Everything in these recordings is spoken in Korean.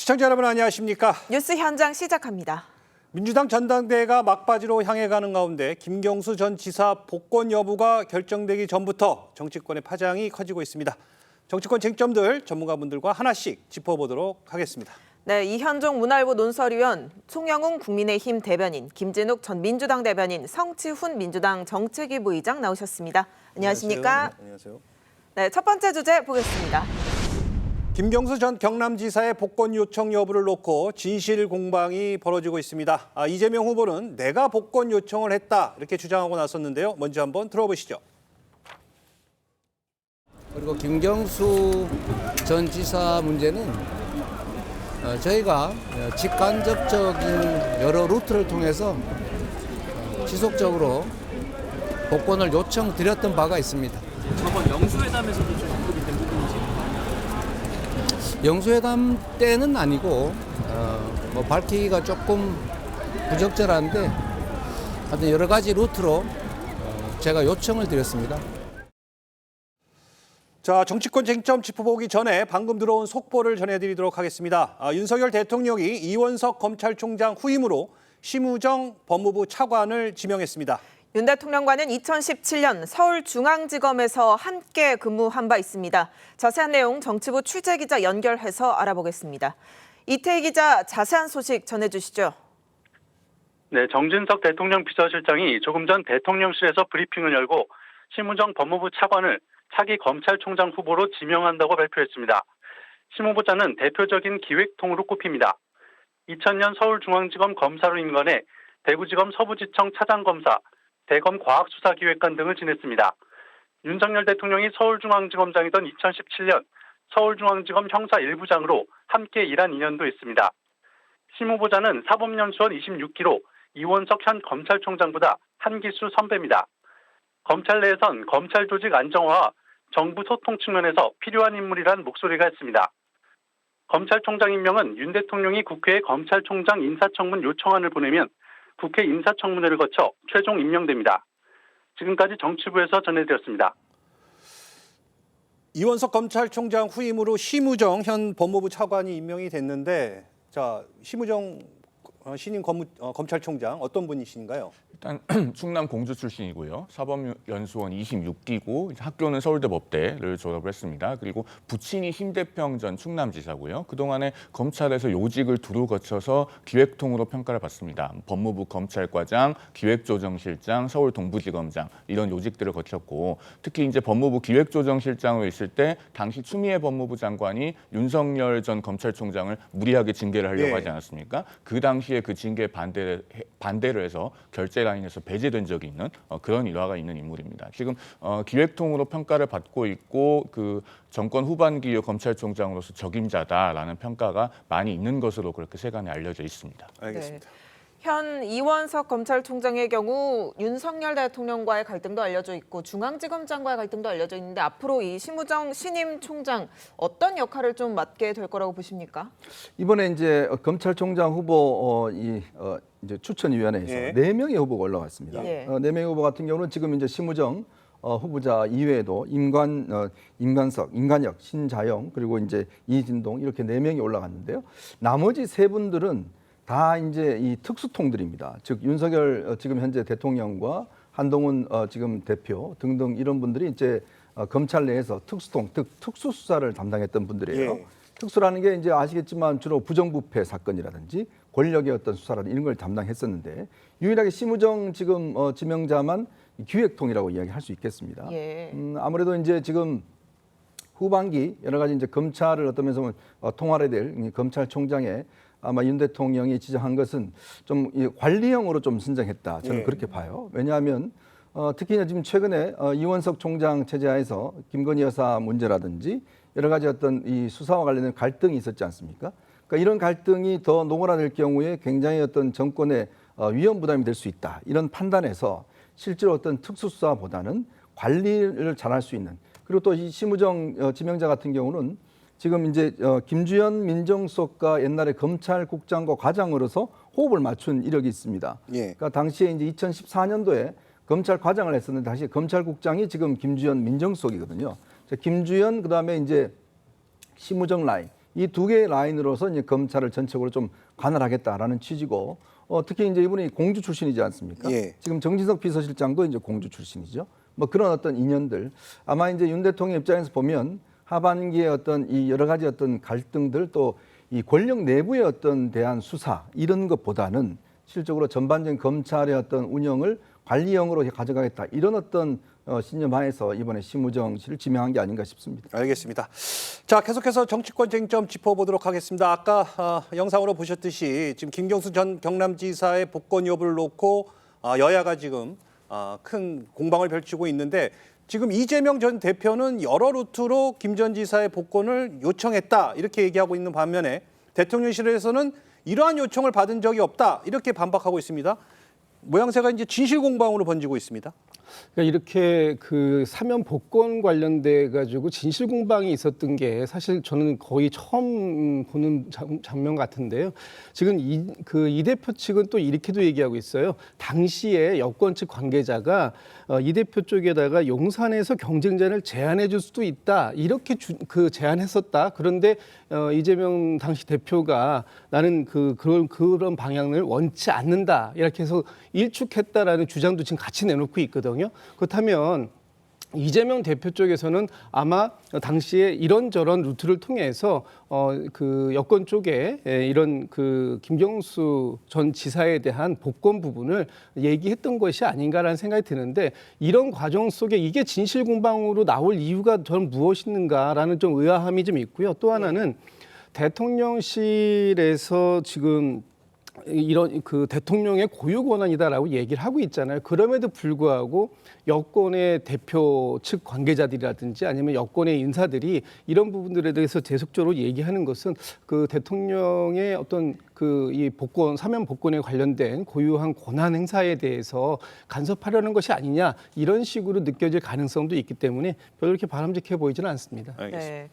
시청자 여러분 안녕하십니까? 뉴스 현장 시작합니다. 민주당 전당대회가 막바지로 향해 가는 가운데 김경수 전 지사 복권 여부가 결정되기 전부터 정치권의 파장이 커지고 있습니다. 정치권 쟁점들 전문가분들과 하나씩 짚어보도록 하겠습니다. 네, 이현종 문화일보 논설위원, 송영웅 국민의힘 대변인, 김진욱 전 민주당 대변인, 성치훈 민주당 정책위 부의장 나오셨습니다. 안녕하십니까? 안녕하세요. 네, 첫 번째 주제 보겠습니다. 김경수 전 경남지사의 복권 요청 여부를 놓고 진실 공방이 벌어지고 있습니다. 이재명 후보는 내가 복권 요청을 했다 이렇게 주장하고 나섰는데요. 먼저 한번 들어보시죠. 그리고 김경수 전 지사 문제는 저희가 직간접적인 여러 루트를 통해서 지속적으로 복권을 요청드렸던 바가 있습니다. 저번 영수회담에서도 좀 언급이 된 부분이지. 영수회담 때는 아니고 밝히기가 조금 부적절한데 하여튼 여러 가지 루트로 제가 요청을 드렸습니다. 자, 정치권 쟁점 짚어보기 전에 방금 들어온 속보를 전해드리도록 하겠습니다. 윤석열 대통령이 이원석 검찰총장 후임으로 심우정 법무부 차관을 지명했습니다. 윤 대통령과는 2017년 서울중앙지검에서 함께 근무한 바 있습니다. 자세한 내용 정치부 취재기자 연결해서 알아보겠습니다. 이태희 기자, 자세한 소식 전해주시죠. 네, 정진석 대통령 비서실장이 조금 전 대통령실에서 브리핑을 열고 심우정 법무부 차관을 차기 검찰총장 후보로 지명한다고 발표했습니다. 심 후보자는 대표적인 기획통으로 꼽힙니다. 2000년 서울중앙지검 검사로 임관해 대구지검 서부지청 차장검사, 대검 과학수사기획관 등을 지냈습니다. 윤석열 대통령이 서울중앙지검장이던 2017년 서울중앙지검 형사 1부장으로 함께 일한 인연도 있습니다. 심 후보자는 사법연수원 26기로 이원석 현 검찰총장보다 한 기수 선배입니다. 검찰 내에선 검찰 조직 안정화와 정부 소통 측면에서 필요한 인물이란 목소리가 있습니다. 검찰총장 임명은 윤 대통령이 국회에 검찰총장 인사청문 요청안을 보내면 국회 인사청문회를 거쳐 최종 임명됩니다. 지금까지 정치부에서 전해드렸습니다. 이원석 검찰총장 후임으로 심우정 현 법무부 차관이 임명이 됐는데, 자, 심우정 신임 검찰총장 어떤 분이신가요? 일단 충남 공주 출신이고요. 사법연수원 26기고 학교는 서울대 법대를 졸업을 했습니다. 그리고 부친이 심대평 전 충남지사고요. 그동안에 검찰에서 요직을 두루 거쳐서 기획통으로 평가를 받습니다. 법무부 검찰과장, 기획조정실장, 서울 동부지검장 이런 요직들을 거쳤고 특히 이제 법무부 기획조정실장으로 있을 때 당시 추미애 법무부 장관이 윤석열 전 검찰총장을 무리하게 징계를 하려고 하지 않았습니까? 그 당시에 그 징계 반대를 해서 결재 라인에서 배제된 적이 있는 그런 일화가 있는 인물입니다. 지금 기획통으로 평가를 받고 있고 그 정권 후반기 검찰총장으로서 적임자다라는 평가가 많이 있는 것으로 그렇게 세간에 알려져 있습니다. 알겠습니다. 네. 현 이원석 검찰총장의 경우 윤석열 대통령과의 갈등도 알려져 있고 중앙지검장과의 갈등도 알려져 있는데 앞으로 이 심우정 신임 총장 어떤 역할을 좀 맡게 될 거라고 보십니까? 이번에 이제 검찰총장 후보 이제 추천위원회에서 예. 4명의 후보가 올라왔습니다. 예. 4명의 후보 같은 경우는 지금 이제 심우정 후보자 이외에도 임관혁, 신자영 그리고 이제 이진동 이렇게 4명이 올라갔는데요. 나머지 3분들은 다 이제 이 특수통들입니다. 즉 윤석열 지금 현재 대통령과 한동훈 지금 대표 등등 이런 분들이 이제 검찰 내에서 특수통, 특수수사를 담당했던 분들이에요. 예. 특수라는 게 이제 아시겠지만 주로 부정부패 사건이라든지 권력의 어떤 수사라든지 이런 걸 담당했었는데 유일하게 심우정 지금 지명자만 기획통이라고 이야기할 수 있겠습니다. 예. 아무래도 이제 지금 후반기 여러 가지 이제 검찰을 어떤 면에서 통할해야 될 검찰총장에 아마 윤 대통령이 지정한 것은 좀 관리형으로 좀 선정했다. 저는 그렇게 봐요. 왜냐하면 특히 지금 최근에 이원석 총장 체제하에서 김건희 여사 문제라든지 여러 가지 어떤 이 수사와 관련된 갈등이 있었지 않습니까? 그러니까 이런 갈등이 더 노골화될 경우에 굉장히 어떤 정권의 위험 부담이 될 수 있다. 이런 판단에서 실제로 어떤 특수수사보다는 관리를 잘할 수 있는 그리고 또 이 심우정 지명자 같은 경우는 지금 이제 김주현 민정수석과 옛날에 검찰국장과 과장으로서 호흡을 맞춘 이력이 있습니다. 예. 그러니까 당시에 이제 2014년도에 검찰과장을 했었는데 당시 검찰국장이 지금 김주현 민정수석이거든요. 김주현 그다음에 이제 심우정 라인 이 두 개의 라인으로서 이제 검찰을 전적으로 좀 관할하겠다라는 취지고 특히 이제 이분이 공주 출신이지 않습니까? 예. 지금 정진석 비서실장도 이제 공주 출신이죠. 뭐 그런 어떤 인연들 아마 이제 윤 대통령 입장에서 보면 하반기에 어떤 이 여러 가지 어떤 갈등들 또 이 권력 내부의 어떤 대한 수사 이런 것보다는 실적으로 전반적인 검찰의 어떤 운영을 관리형으로 가져가겠다 이런 어떤 신념하에서 이번에 심우정 씨를 지명한 게 아닌가 싶습니다. 알겠습니다. 자, 계속해서 정치권 쟁점 짚어보도록 하겠습니다. 아까 영상으로 보셨듯이 지금 김경수 전 경남지사의 복권 여부를 놓고 여야가 지금 큰 공방을 펼치고 있는데 지금 이재명 전 대표는 여러 루트로 김 전 지사의 복권을 요청했다 이렇게 얘기하고 있는 반면에 대통령실에서는 이러한 요청을 받은 적이 없다 이렇게 반박하고 있습니다. 모양새가 이제 진실 공방으로 번지고 있습니다. 그러니까 이렇게 그 사면 복권 관련돼 가지고 진실 공방이 있었던 게 사실 저는 거의 처음 보는 장면 같은데요. 지금 이 대표 측은 또 이렇게도 얘기하고 있어요. 당시에 여권 측 관계자가 이 대표 쪽에다가 용산에서 경쟁자를 제안해 줄 수도 있다 이렇게 제안했었다. 그런데 이재명 당시 대표가 나는 그런 방향을 원치 않는다 이렇게 해서 일축했다라는 주장도 지금 같이 내놓고 있거든요. 그렇다면 이재명 대표 쪽에서는 아마 당시에 이런저런 루트를 통해서 그 여권 쪽에 이런 그 김경수 전 지사에 대한 복권 부분을 얘기했던 것이 아닌가라는 생각이 드는데 이런 과정 속에 이게 진실 공방으로 나올 이유가 저는 무엇인가라는 좀 의아함이 좀 있고요. 또 하나는 대통령실에서 지금 이런 그 대통령의 고유 권한이다라고 얘기를 하고 있잖아요. 그럼에도 불구하고 여권의 대표 측 관계자들이라든지 아니면 여권의 인사들이 이런 부분들에 대해서 계속적으로 얘기하는 것은 그 대통령의 어떤 그 이 복권 사면 복권에 관련된 고유한 권한 행사에 대해서 간섭하려는 것이 아니냐 이런 식으로 느껴질 가능성도 있기 때문에 별로 그렇게 바람직해 보이지는 않습니다. 알겠습니다. 네.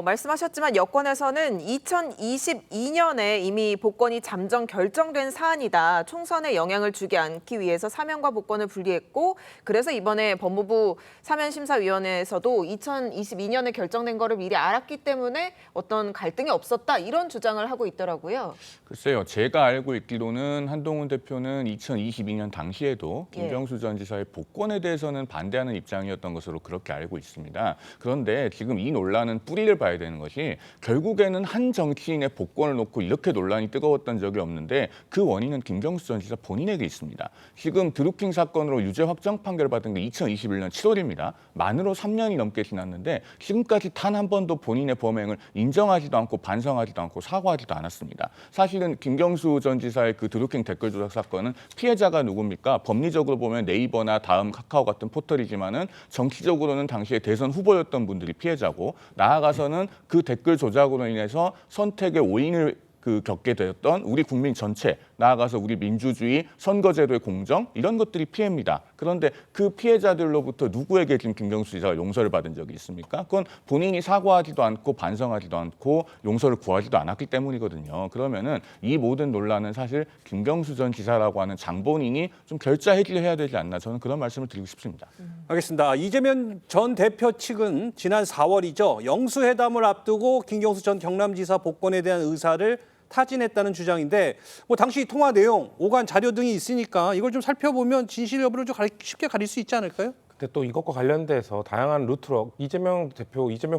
말씀하셨지만 여권에서는 2022년에 이미 복권이 잠정 결정된 사안이다. 총선에 영향을 주지 않기 위해서 사면과 복권을 분리했고 그래서 이번에 법무부 사면심사위원회에서도 2022년에 결정된 거를 미리 알았기 때문에 어떤 갈등이 없었다. 이런 주장을 하고 있더라고요. 글쎄요. 제가 알고 있기로는 한동훈 대표는 2022년 당시에도 김경수 전 지사의 복권에 대해서는 반대하는 입장이었던 것으로 그렇게 알고 있습니다. 그런데 지금 이 논란은 뿌리를 봐야 되는 것이 결국에는 한 정치인의 복권을 놓고 이렇게 논란이 뜨거웠던 적이 없는데 그 원인은 김경수 전 지사 본인에게 있습니다. 지금 드루킹 사건으로 유죄 확정 판결을 받은 게 2021년 7월입니다. 만으로 3년이 넘게 지났는데 지금까지 단 한 번도 본인의 범행을 인정하지도 않고 반성하지도 않고 사과하지도 않았습니다. 사실은 김경수 전 지사의 그 드루킹 댓글 조작 사건은 피해자가 누굽니까? 법리적으로 보면 네이버나 다음, 카카오 같은 포털이지만은 정치적으로는 당시에 대선 후보였던 분들이 피해자고 나아가서는 그 댓글 조작으로 인해서 선택의 오인을 겪게 되었던 우리 국민 전체, 나아가서 우리 민주주의, 선거제도의 공정 이런 것들이 피해입니다. 그런데 그 피해자들로부터 누구에게 지금 김경수 지사가 용서를 받은 적이 있습니까? 그건 본인이 사과하지도 않고 반성하지도 않고 용서를 구하지도 않았기 때문이거든요. 그러면은 이 모든 논란은 사실 김경수 전 지사라고 하는 장본인이 좀 결자 해지를 해야 되지 않나 저는 그런 말씀을 드리고 싶습니다. 알겠습니다. 이재명 전 대표 측은 지난 4월이죠. 영수회담을 앞두고 김경수 전 경남지사 복권에 대한 의사를 타진했다는 주장인데 뭐 당시 통화 내용, 오간 자료 등이 있으니까 이걸 좀 살펴보면 진실 여부를 좀 쉽게 가릴 수 있지 않을까요? 근데 또 이것과 관련돼서 다양한 루트로 이재명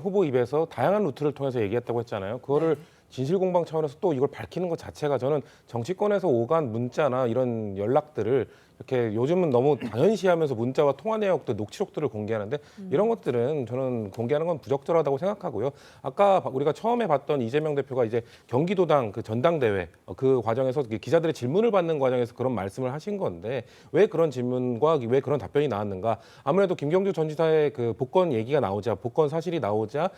후보 입에서 다양한 루트를 통해서 얘기했다고 했잖아요. 그거를 진실 공방 차원에서 또 이걸 밝히는 것 자체가 저는 정치권에서 오간 문자나 이런 연락들을 이렇게 요즘은 너무 당연시하면서 문자와 통화 내역들, 녹취록들을 공개하는데 이런 것들은 저는 공개하는 건 부적절하다고 생각하고요. 아까 우리가 처음에 봤던 이재명 대표가 이제 경기도당 그 전당대회 그 과정에서 기자들의 질문을 받는 과정에서 그런 말씀을 하신 건데 왜 그런 질문과 왜 그런 답변이 나왔는가? 아무래도 김경주 전 지사의 그 복권 얘기가 나오자, 복권 사실이 나오자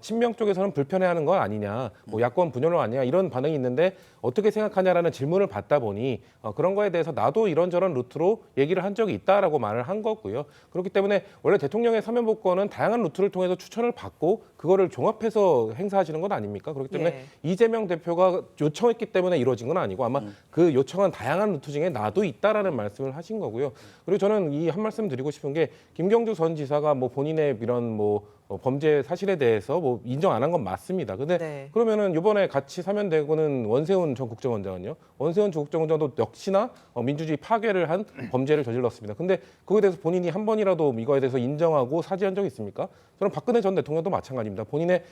친명 쪽에서는 불편해하는 건 아니냐, 뭐 야권 분열은 아니냐 이런 반응이 있는데 어떻게 생각하냐라는 질문을 받다 보니 그런 거에 대해서 나도 이런저런 루트로 얘기를 한 적이 있다라고 말을 한 거고요. 그렇기 때문에 원래 대통령의 사면 복권은 다양한 루트를 통해서 추천을 받고 그거를 종합해서 행사하시는 건 아닙니까? 그렇기 때문에 이재명 대표가 요청했기 때문에 이루어진 건 아니고 아마 그 요청한 다양한 루트 중에 나도 있다라는 말씀을 하신 거고요. 그리고 저는 이 한 말씀 드리고 싶은 게 김경주 전 지사가 뭐 본인의 이런 뭐 범죄 사실에 대해서 뭐 인정 안 한 건 맞습니다. 근데 네. 그러면은 이번에 같이 사면되고는 원세훈 전 국정원장은요. 원세훈 전 국정원장도 역시나 민주주의 파괴를 한 범죄를 저질렀습니다. 근데 그거에 대해서 본인이 한 번이라도 이거에 대해서 인정하고 사죄한 적이 있습니까? 저는 박근혜 전 대통령도 마찬가지입니다. 본인의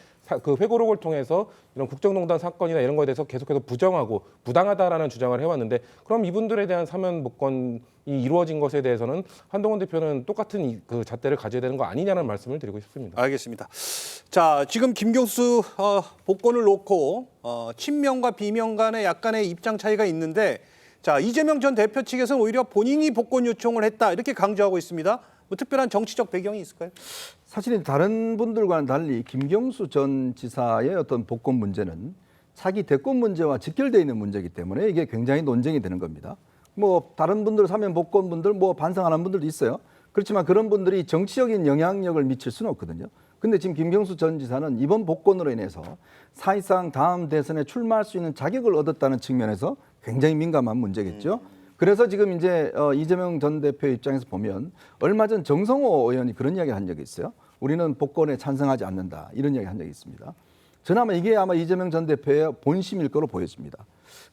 그 회고록을 통해서 이런 국정농단 사건이나 이런 거에 대해서 계속해서 부정하고 부당하다라는 주장을 해왔는데 그럼 이분들에 대한 사면 복권이 이루어진 것에 대해서는 한동훈 대표는 똑같은 그 잣대를 가져야 되는 거 아니냐는 말씀을 드리고 싶습니다. 알겠습니다. 자, 지금 김경수 복권을 놓고 친명과 비명 간의 약간의 입장 차이가 있는데, 자, 이재명 전 대표 측에서는 오히려 본인이 복권 요청을 했다 이렇게 강조하고 있습니다. 뭐 특별한 정치적 배경이 있을까요? 사실은 다른 분들과는 달리 김경수 전 지사의 어떤 복권 문제는 차기 대권 문제와 직결되어 있는 문제이기 때문에 이게 굉장히 논쟁이 되는 겁니다. 뭐 다른 분들 사면 복권 분들 뭐 반성하는 분들도 있어요. 그렇지만 그런 분들이 정치적인 영향력을 미칠 수는 없거든요. 근데 지금 김경수 전 지사는 이번 복권으로 인해서 사실상 다음 대선에 출마할 수 있는 자격을 얻었다는 측면에서 굉장히 민감한 문제겠죠. 그래서 지금 이제 이재명 전 대표 입장에서 보면 얼마 전 정성호 의원이 그런 이야기 한 적이 있어요. 우리는 복권에 찬성하지 않는다 이런 이야기 한 적이 있습니다. 저는 아마 이게 아마 이재명 전 대표의 본심일 거로 보여집니다.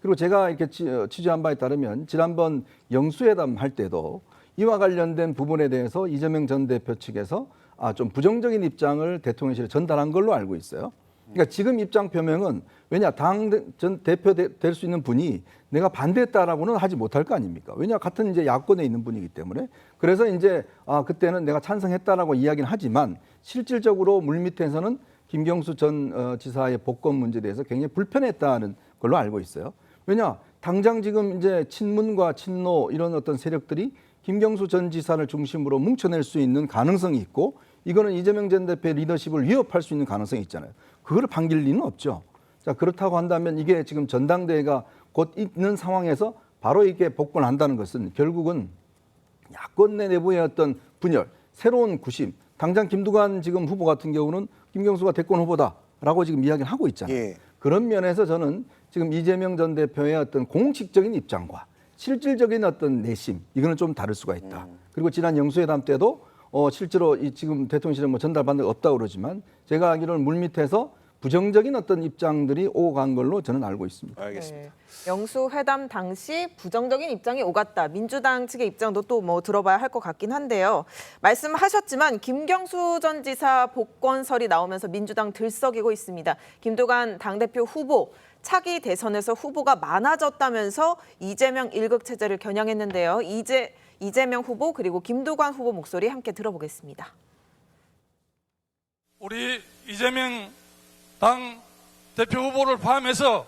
그리고 제가 이렇게 취재한 바에 따르면 지난번 영수회담 할 때도 이와 관련된 부분에 대해서 이재명 전 대표 측에서 좀 부정적인 입장을 대통령실에 전달한 걸로 알고 있어요. 그러니까 지금 입장 표명은 왜냐 당 전 대표 될 수 있는 분이 내가 반대했다라고는 하지 못할 거 아닙니까? 왜냐 같은 이제 야권에 있는 분이기 때문에 그래서 이제 그때는 내가 찬성했다라고 이야기는 하지만 실질적으로 물밑에서는 김경수 전 지사의 복권 문제에 대해서 굉장히 불편했다는 걸로 알고 있어요. 왜냐 당장 지금 이제 친문과 친노 이런 어떤 세력들이 김경수 전 지사를 중심으로 뭉쳐낼 수 있는 가능성이 있고 이거는 이재명 전 대표의 리더십을 위협할 수 있는 가능성이 있잖아요. 그거를 반길 리는 없죠. 자, 그렇다고 한다면 이게 지금 전당대회가 곧 있는 상황에서 바로 이렇게 복권한다는 것은 결국은 야권 내부의 어떤 분열, 새로운 구심, 당장 김두관 지금 후보 같은 경우는 김경수가 대권 후보다라고 지금 이야기를 하고 있잖아요. 예. 그런 면에서 저는 지금 이재명 전 대표의 어떤 공식적인 입장과 실질적인 어떤 내심 이거는 좀 다를 수가 있다. 그리고 지난 영수회담 때도 실제로 지금 대통령실에 뭐 전달받는 게 없다고 그러지만 제가 알기로는 물밑에서 부정적인 어떤 입장들이 오고 간 걸로 저는 알고 있습니다. 알겠습니다. 네. 영수회담 당시 부정적인 입장이 오갔다. 민주당 측의 입장도 또 뭐 들어봐야 할 것 같긴 한데요. 말씀하셨지만 김경수 전 지사 복권설이 나오면서 민주당 들썩이고 있습니다. 김두관 당대표 후보 차기 대선에서 후보가 많아졌다면서 이재명 일극 체제를 겨냥했는데요. 이재명 후보 그리고 김두관 후보 목소리 함께 들어보겠습니다. 우리 이재명 당 대표 후보를 포함해서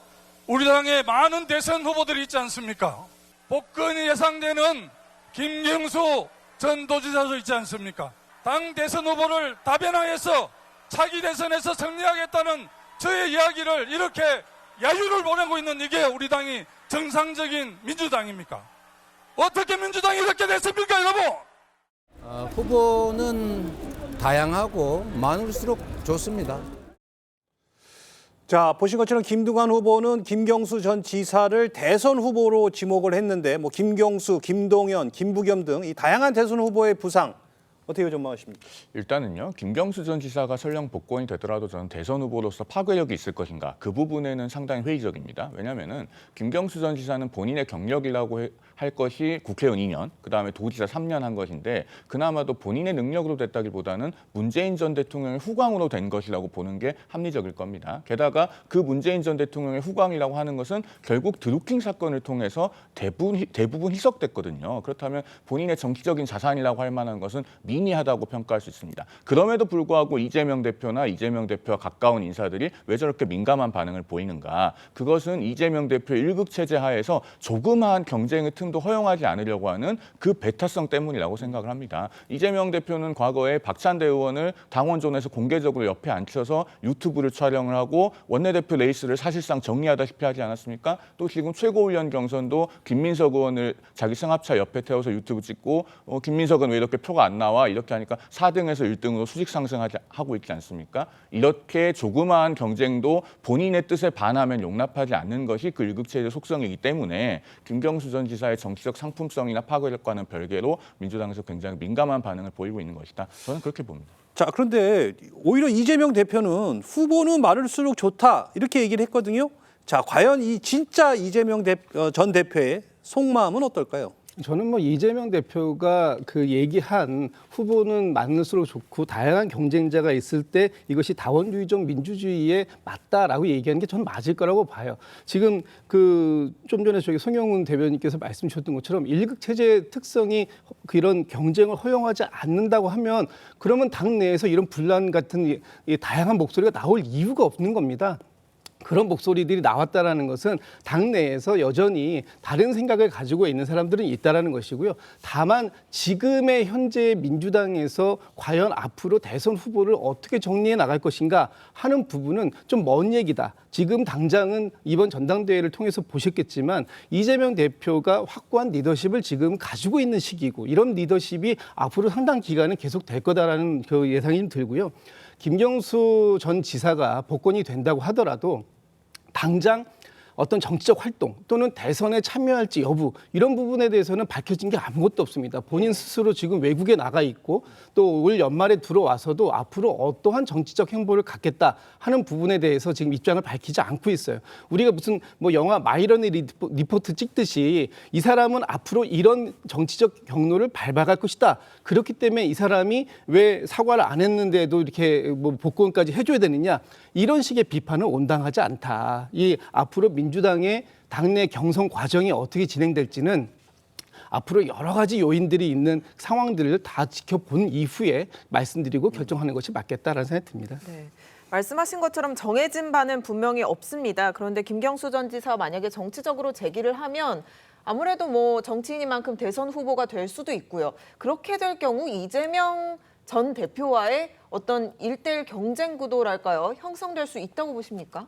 우리 당의 많은 대선 후보들이 있지 않습니까? 복권이 예상되는 김경수 전 도지사도 있지 않습니까? 당 대선 후보를 다변화해서 차기 대선에서 승리하겠다는 저의 이야기를 이렇게 야유를 보내고 있는 이게 우리 당이 정상적인 민주당입니까? 어떻게 민주당이 이렇게 됐습니까, 여러분? 후보는 다양하고 많을수록 좋습니다. 자, 보신 것처럼 김두관 후보는 김경수 전 지사를 대선 후보로 지목을 했는데 뭐 김경수, 김동연, 김부겸 등 이 다양한 대선 후보의 부상 어떻게 전망하십니까? 일단은요. 김경수 전 지사가 설령 복권이 되더라도 저는 대선 후보로서 파괴력이 있을 것인가. 그 부분에는 상당히 회의적입니다. 왜냐하면은 김경수 전 지사는 본인의 경력이라고 할 것이 국회의원 2년, 그다음에 도지사 3년 한 것인데 그나마도 본인의 능력으로 됐다기보다는 문재인 전 대통령의 후광으로 된 것이라고 보는 게 합리적일 겁니다. 게다가 그 문재인 전 대통령의 후광이라고 하는 것은 결국 드루킹 사건을 통해서 대부분 희석됐거든요. 그렇다면 본인의 정치적인 자산이라고 할 만한 것은 미미하다고 평가할 수 있습니다. 그럼에도 불구하고 이재명 대표나 이재명 대표와 가까운 인사들이 왜 저렇게 민감한 반응을 보이는가. 그것은 이재명 대표의 일극체제 하에서 조그마한 경쟁의 틈도 허용하지 않으려고 하는 그 배타성 때문이라고 생각을 합니다. 이재명 대표는 과거에 박찬대 의원을 당원존에서 공개적으로 옆에 앉혀서 유튜브를 촬영을 하고 원내대표 레이스를 사실상 정리하다시피 하지 않았습니까? 또 지금 최고위원 경선도 김민석 의원을 자기 승합차 옆에 태워서 유튜브 찍고 김민석은 왜 이렇게 표가 안 나와? 이렇게 하니까 4등에서 1등으로 수직 상승하고 있지 않습니까? 이렇게 조그마한 경쟁도 본인의 뜻에 반하면 용납하지 않는 것이 그 일극체제의 속성이기 때문에 김경수 전 지사의 정치적 상품성이나 파괴력과는 별개로 민주당에서 굉장히 민감한 반응을 보이고 있는 것이다. 저는 그렇게 봅니다. 자, 그런데 오히려 이재명 대표는 후보는 많을수록 좋다 이렇게 얘기를 했거든요. 자, 과연 이 진짜 이재명 전 대표의 속마음은 어떨까요? 저는 뭐 이재명 대표가 그 얘기한 후보는 많을수록 좋고 다양한 경쟁자가 있을 때 이것이 다원주의적 민주주의에 맞다라고 얘기하는 게 저는 맞을 거라고 봐요. 지금 그 좀 전에 저기 송영훈 대변인께서 말씀 주셨던 것처럼 일극 체제의 특성이 이런 경쟁을 허용하지 않는다고 하면 그러면 당 내에서 이런 분란 같은 이 다양한 목소리가 나올 이유가 없는 겁니다. 그런 목소리들이 나왔다라는 것은 당내에서 여전히 다른 생각을 가지고 있는 사람들은 있다라는 것이고요. 다만 지금의 현재 민주당에서 과연 앞으로 대선 후보를 어떻게 정리해 나갈 것인가 하는 부분은 좀 먼 얘기다. 지금 당장은 이번 전당대회를 통해서 보셨겠지만 이재명 대표가 확고한 리더십을 지금 가지고 있는 시기고 이런 리더십이 앞으로 상당 기간은 계속 될 거다라는 그 예상이 들고요. 김경수 전 지사가 복권이 된다고 하더라도 당장 어떤 정치적 활동 또는 대선에 참여할지 여부 이런 부분에 대해서는 밝혀진 게 아무것도 없습니다. 본인 스스로 지금 외국에 나가 있고 또 올 연말에 들어와서도 앞으로 어떠한 정치적 행보를 갖겠다 하는 부분에 대해서 지금 입장을 밝히지 않고 있어요. 우리가 무슨 뭐 영화 마이너리 리포트 찍듯이 이 사람은 앞으로 이런 정치적 경로를 밟아갈 것이다. 그렇기 때문에 이 사람이 왜 사과를 안 했는데도 이렇게 뭐 복권까지 해줘야 되느냐 이런 식의 비판은 온당하지 않다. 이 앞으로 민주당의 당내 경선 과정이 어떻게 진행될지는 앞으로 여러 가지 요인들이 있는 상황들을 다 지켜본 이후에 말씀드리고 결정하는 것이 맞겠다라는 생각이 듭니다. 네. 말씀하신 것처럼 정해진 바는 분명히 없습니다. 그런데 김경수 전 지사 만약에 정치적으로 제기를 하면 아무래도 뭐 정치인이만큼 대선 후보가 될 수도 있고요. 그렇게 될 경우 이재명 전 대표와의 어떤 1대1 경쟁 구도랄까요? 형성될 수 있다고 보십니까?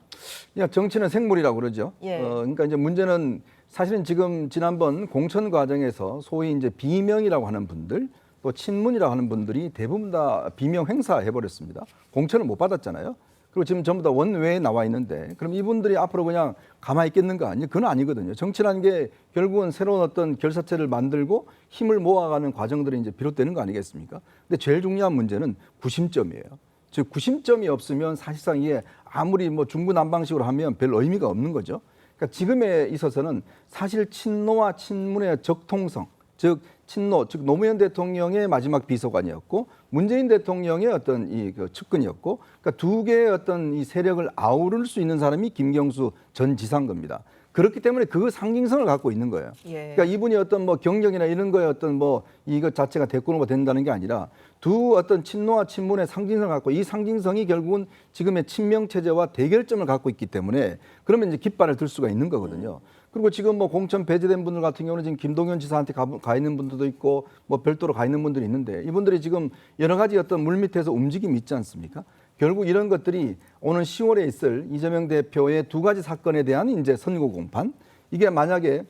야, 정치는 생물이라고 그러죠. 예. 그러니까 이제 문제는 사실은 지금 지난번 공천 과정에서 소위 이제 비명이라고 하는 분들 또 친문이라고 하는 분들이 대부분 다 비명 행사해 버렸습니다. 공천을 못 받았잖아요. 그리고 지금 전부 다 원외에 나와 있는데 그럼 이분들이 앞으로 그냥 가만히 있겠는가? 그건 아니거든요. 정치라는 게 결국은 새로운 어떤 결사체를 만들고 힘을 모아가는 과정들이 이제 비롯되는 거 아니겠습니까? 근데 제일 중요한 문제는 구심점이에요. 즉 구심점이 없으면 사실상 이게 아무리 뭐 중구난방식으로 하면 별 의미가 없는 거죠. 그러니까 지금에 있어서는 사실 친노와 친문의 적통성, 즉 친노, 즉 노무현 대통령의 마지막 비서관이었고 문재인 대통령의 어떤 이 그 측근이었고, 그러니까 두 개의 어떤 이 세력을 아우를 수 있는 사람이 김경수 전 지사인 겁니다. 그렇기 때문에 그 상징성을 갖고 있는 거예요. 예. 그러니까 이분이 어떤 뭐 경력이나 이런 거에 어떤 뭐 이것 자체가 대권 후보가 된다는 게 아니라 두 어떤 친노와 친문의 상징성을 갖고 이 상징성이 결국은 지금의 친명 체제와 대결점을 갖고 있기 때문에 그러면 이제 깃발을 들 수가 있는 거거든요. 그리고 지금 뭐 공천 배제된 분들 같은 경우는 지금 김동연 지사한테 가 있는 분들도 있고 뭐 별도로 가 있는 분들이 있는데 이분들이 지금 여러 가지 어떤 물밑에서 움직임이 있지 않습니까? 결국 이런 것들이 오는 10월에 있을 이재명 대표의 두 가지 사건에 대한 이제 선거 공판, 이게 만약에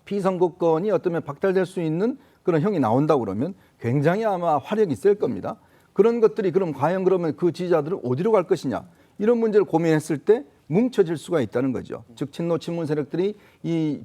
피선거권이 어쩌면 박탈될 수 있는 그런 형이 나온다 그러면 굉장히 아마 화력이 있을 겁니다. 그런 것들이 그럼 과연 그러면 그 지지자들은 어디로 갈 것이냐, 이런 문제를 고민했을 때 뭉쳐질 수가 있다는 거죠. 즉 친노 친문 세력들이 이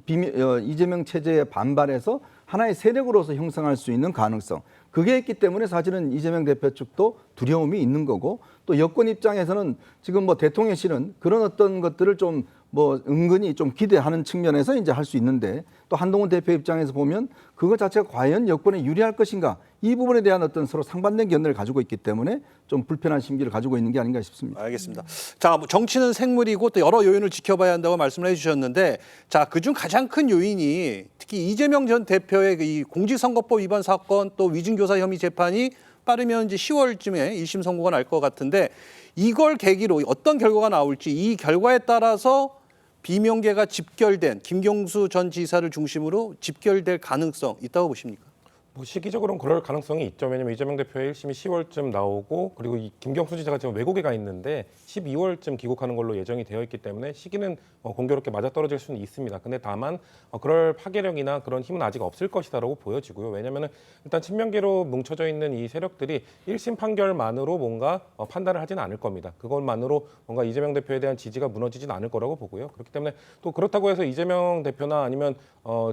이재명 체제에 반발해서 하나의 세력으로서 형성할 수 있는 가능성, 그게 있기 때문에 사실은 이재명 대표 측도 두려움이 있는 거고, 또 여권 입장에서는 지금 뭐 대통령실은 그런 어떤 것들을 좀 뭐 은근히 좀 기대하는 측면에서 이제 할 수 있는데, 또 한동훈 대표 입장에서 보면 그거 자체가 과연 여권에 유리할 것인가, 이 부분에 대한 어떤 서로 상반된 견해를 가지고 있기 때문에 좀 불편한 심기를 가지고 있는 게 아닌가 싶습니다. 알겠습니다. 자, 뭐 정치는 생물이고 또 여러 요인을 지켜봐야 한다고 말씀을 해주셨는데, 자, 그중 가장 큰 요인이 특히 이재명 전 대표의 이 공직선거법 위반 사건 또 위증교사 혐의 재판이 빠르면 이제 10월쯤에 1심 선고가 날 것 같은데, 이걸 계기로 어떤 결과가 나올지, 이 결과에 따라서 비명계가 집결된 김경수 전 지사를 중심으로 집결될 가능성 있다고 보십니까? 뭐 시기적으로는 그럴 가능성이 있죠. 왜냐하면 이재명 대표의 1심이 10월쯤 나오고, 그리고 이 김경수 지사가 지금 외국에 가 있는데 12월쯤 귀국하는 걸로 예정이 되어 있기 때문에 시기는 공교롭게 맞아떨어질 수는 있습니다. 근데 다만 그럴 파괴력이나 그런 힘은 아직 없을 것이다라고 보여지고요. 왜냐하면 일단 친명계로 뭉쳐져 있는 이 세력들이 1심 판결만으로 뭔가 판단을 하지는 않을 겁니다. 그것만으로 뭔가 이재명 대표에 대한 지지가 무너지진 않을 거라고 보고요. 그렇기 때문에 또 그렇다고 해서 이재명 대표나 아니면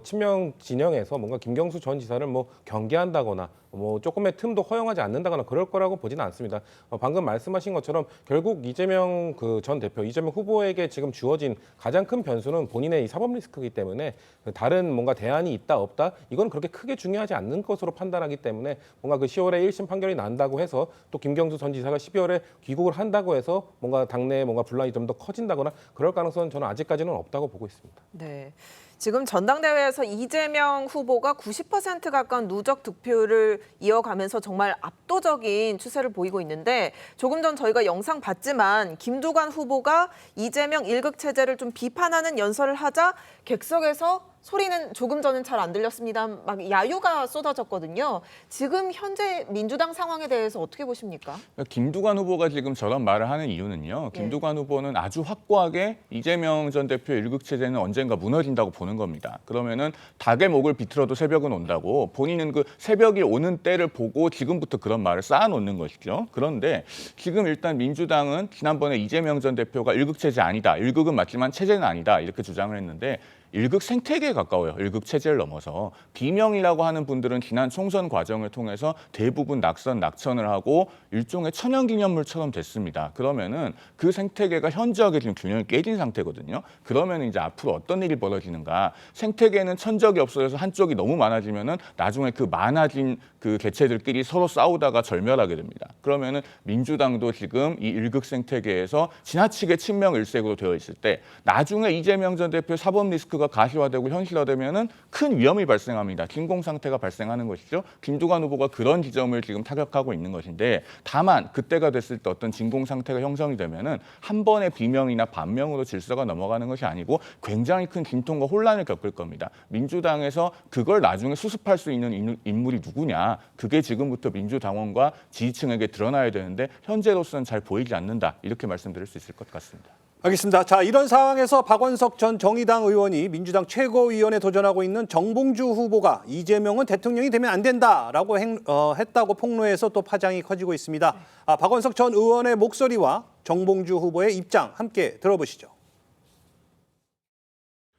친명 진영에서 뭔가 김경수 전 지사를 뭐 경계한다거나 뭐 조금의 틈도 허용하지 않는다거나 그럴 거라고 보지는 않습니다. 방금 말씀하신 것처럼 결국 이재명 그 전 대표, 이재명 후보에게 지금 주어진 가장 큰 변수는 본인의 이 사법 리스크이기 때문에 다른 뭔가 대안이 있다 없다 이건 그렇게 크게 중요하지 않는 것으로 판단하기 때문에 뭔가 그 10월에 1심 판결이 난다고 해서 또 김경수 전 지사가 12월에 귀국을 한다고 해서 뭔가 당내에 뭔가 분란이 좀 더 커진다거나 그럴 가능성은 저는 아직까지는 없다고 보고 있습니다. 네. 지금 전당대회에서 이재명 후보가 90% 가까운 누적 득표를 이어가면서 정말 압도적인 추세를 보이고 있는데 조금 전 저희가 영상 봤지만 김두관 후보가 이재명 일극 체제를 좀 비판하는 연설을 하자 객석에서 소리는 조금 전은 잘 안 들렸습니다. 막 야유가 쏟아졌거든요. 지금 현재 민주당 상황에 대해서 어떻게 보십니까? 김두관 후보가 지금 저런 말을 하는 이유는요. 김두관 후보는 아주 확고하게 이재명 전 대표의 일극체제는 언젠가 무너진다고 보는 겁니다. 그러면은 닭의 목을 비틀어도 새벽은 온다고 본인은 그 새벽이 오는 때를 보고 지금부터 그런 말을 쌓아놓는 것이죠. 그런데 지금 일단 민주당은 지난번에 이재명 전 대표가 일극체제 아니다. 일극은 맞지만 체제는 아니다. 이렇게 주장을 했는데 일극 생태계에 가까워요. 일극 체제를 넘어서. 비명이라고 하는 분들은 지난 총선 과정을 통해서 대부분 낙천을 하고 일종의 천연기념물처럼 됐습니다. 그러면은 그 생태계가 현저하게 지금 균형이 깨진 상태거든요. 그러면 이제 앞으로 어떤 일이 벌어지는가. 생태계는 천적이 없어져서 한쪽이 너무 많아지면은 나중에 그 많아진 그 개체들끼리 서로 싸우다가 절멸하게 됩니다. 그러면은 민주당도 지금 이 일극 생태계에서 지나치게 친명일색으로 되어 있을 때 나중에 이재명 전 대표의 사법 리스크가 가시화되고 현실화되면은 큰 위험이 발생합니다. 진공 상태가 발생하는 것이죠. 김두관 후보가 그런 지점을 지금 타격하고 있는 것인데 다만 그때가 됐을 때 어떤 진공 상태가 형성이 되면은 한 번의 비명이나 반명으로 질서가 넘어가는 것이 아니고 굉장히 큰 진통과 혼란을 겪을 겁니다. 민주당에서 그걸 나중에 수습할 수 있는 인물이 누구냐. 그게 지금부터 민주당원과 지지층에게 드러나야 되는데 현재로서는 잘 보이지 않는다. 이렇게 말씀드릴 수 있을 것 같습니다. 알겠습니다. 자, 이런 상황에서 박원석 전 정의당 의원이 민주당 최고위원에 도전하고 있는 정봉주 후보가 이재명은 대통령이 되면 안 된다라고 했다고 폭로해서 또 파장이 커지고 있습니다. 박원석 전 의원의 목소리와 정봉주 후보의 입장 함께 들어보시죠.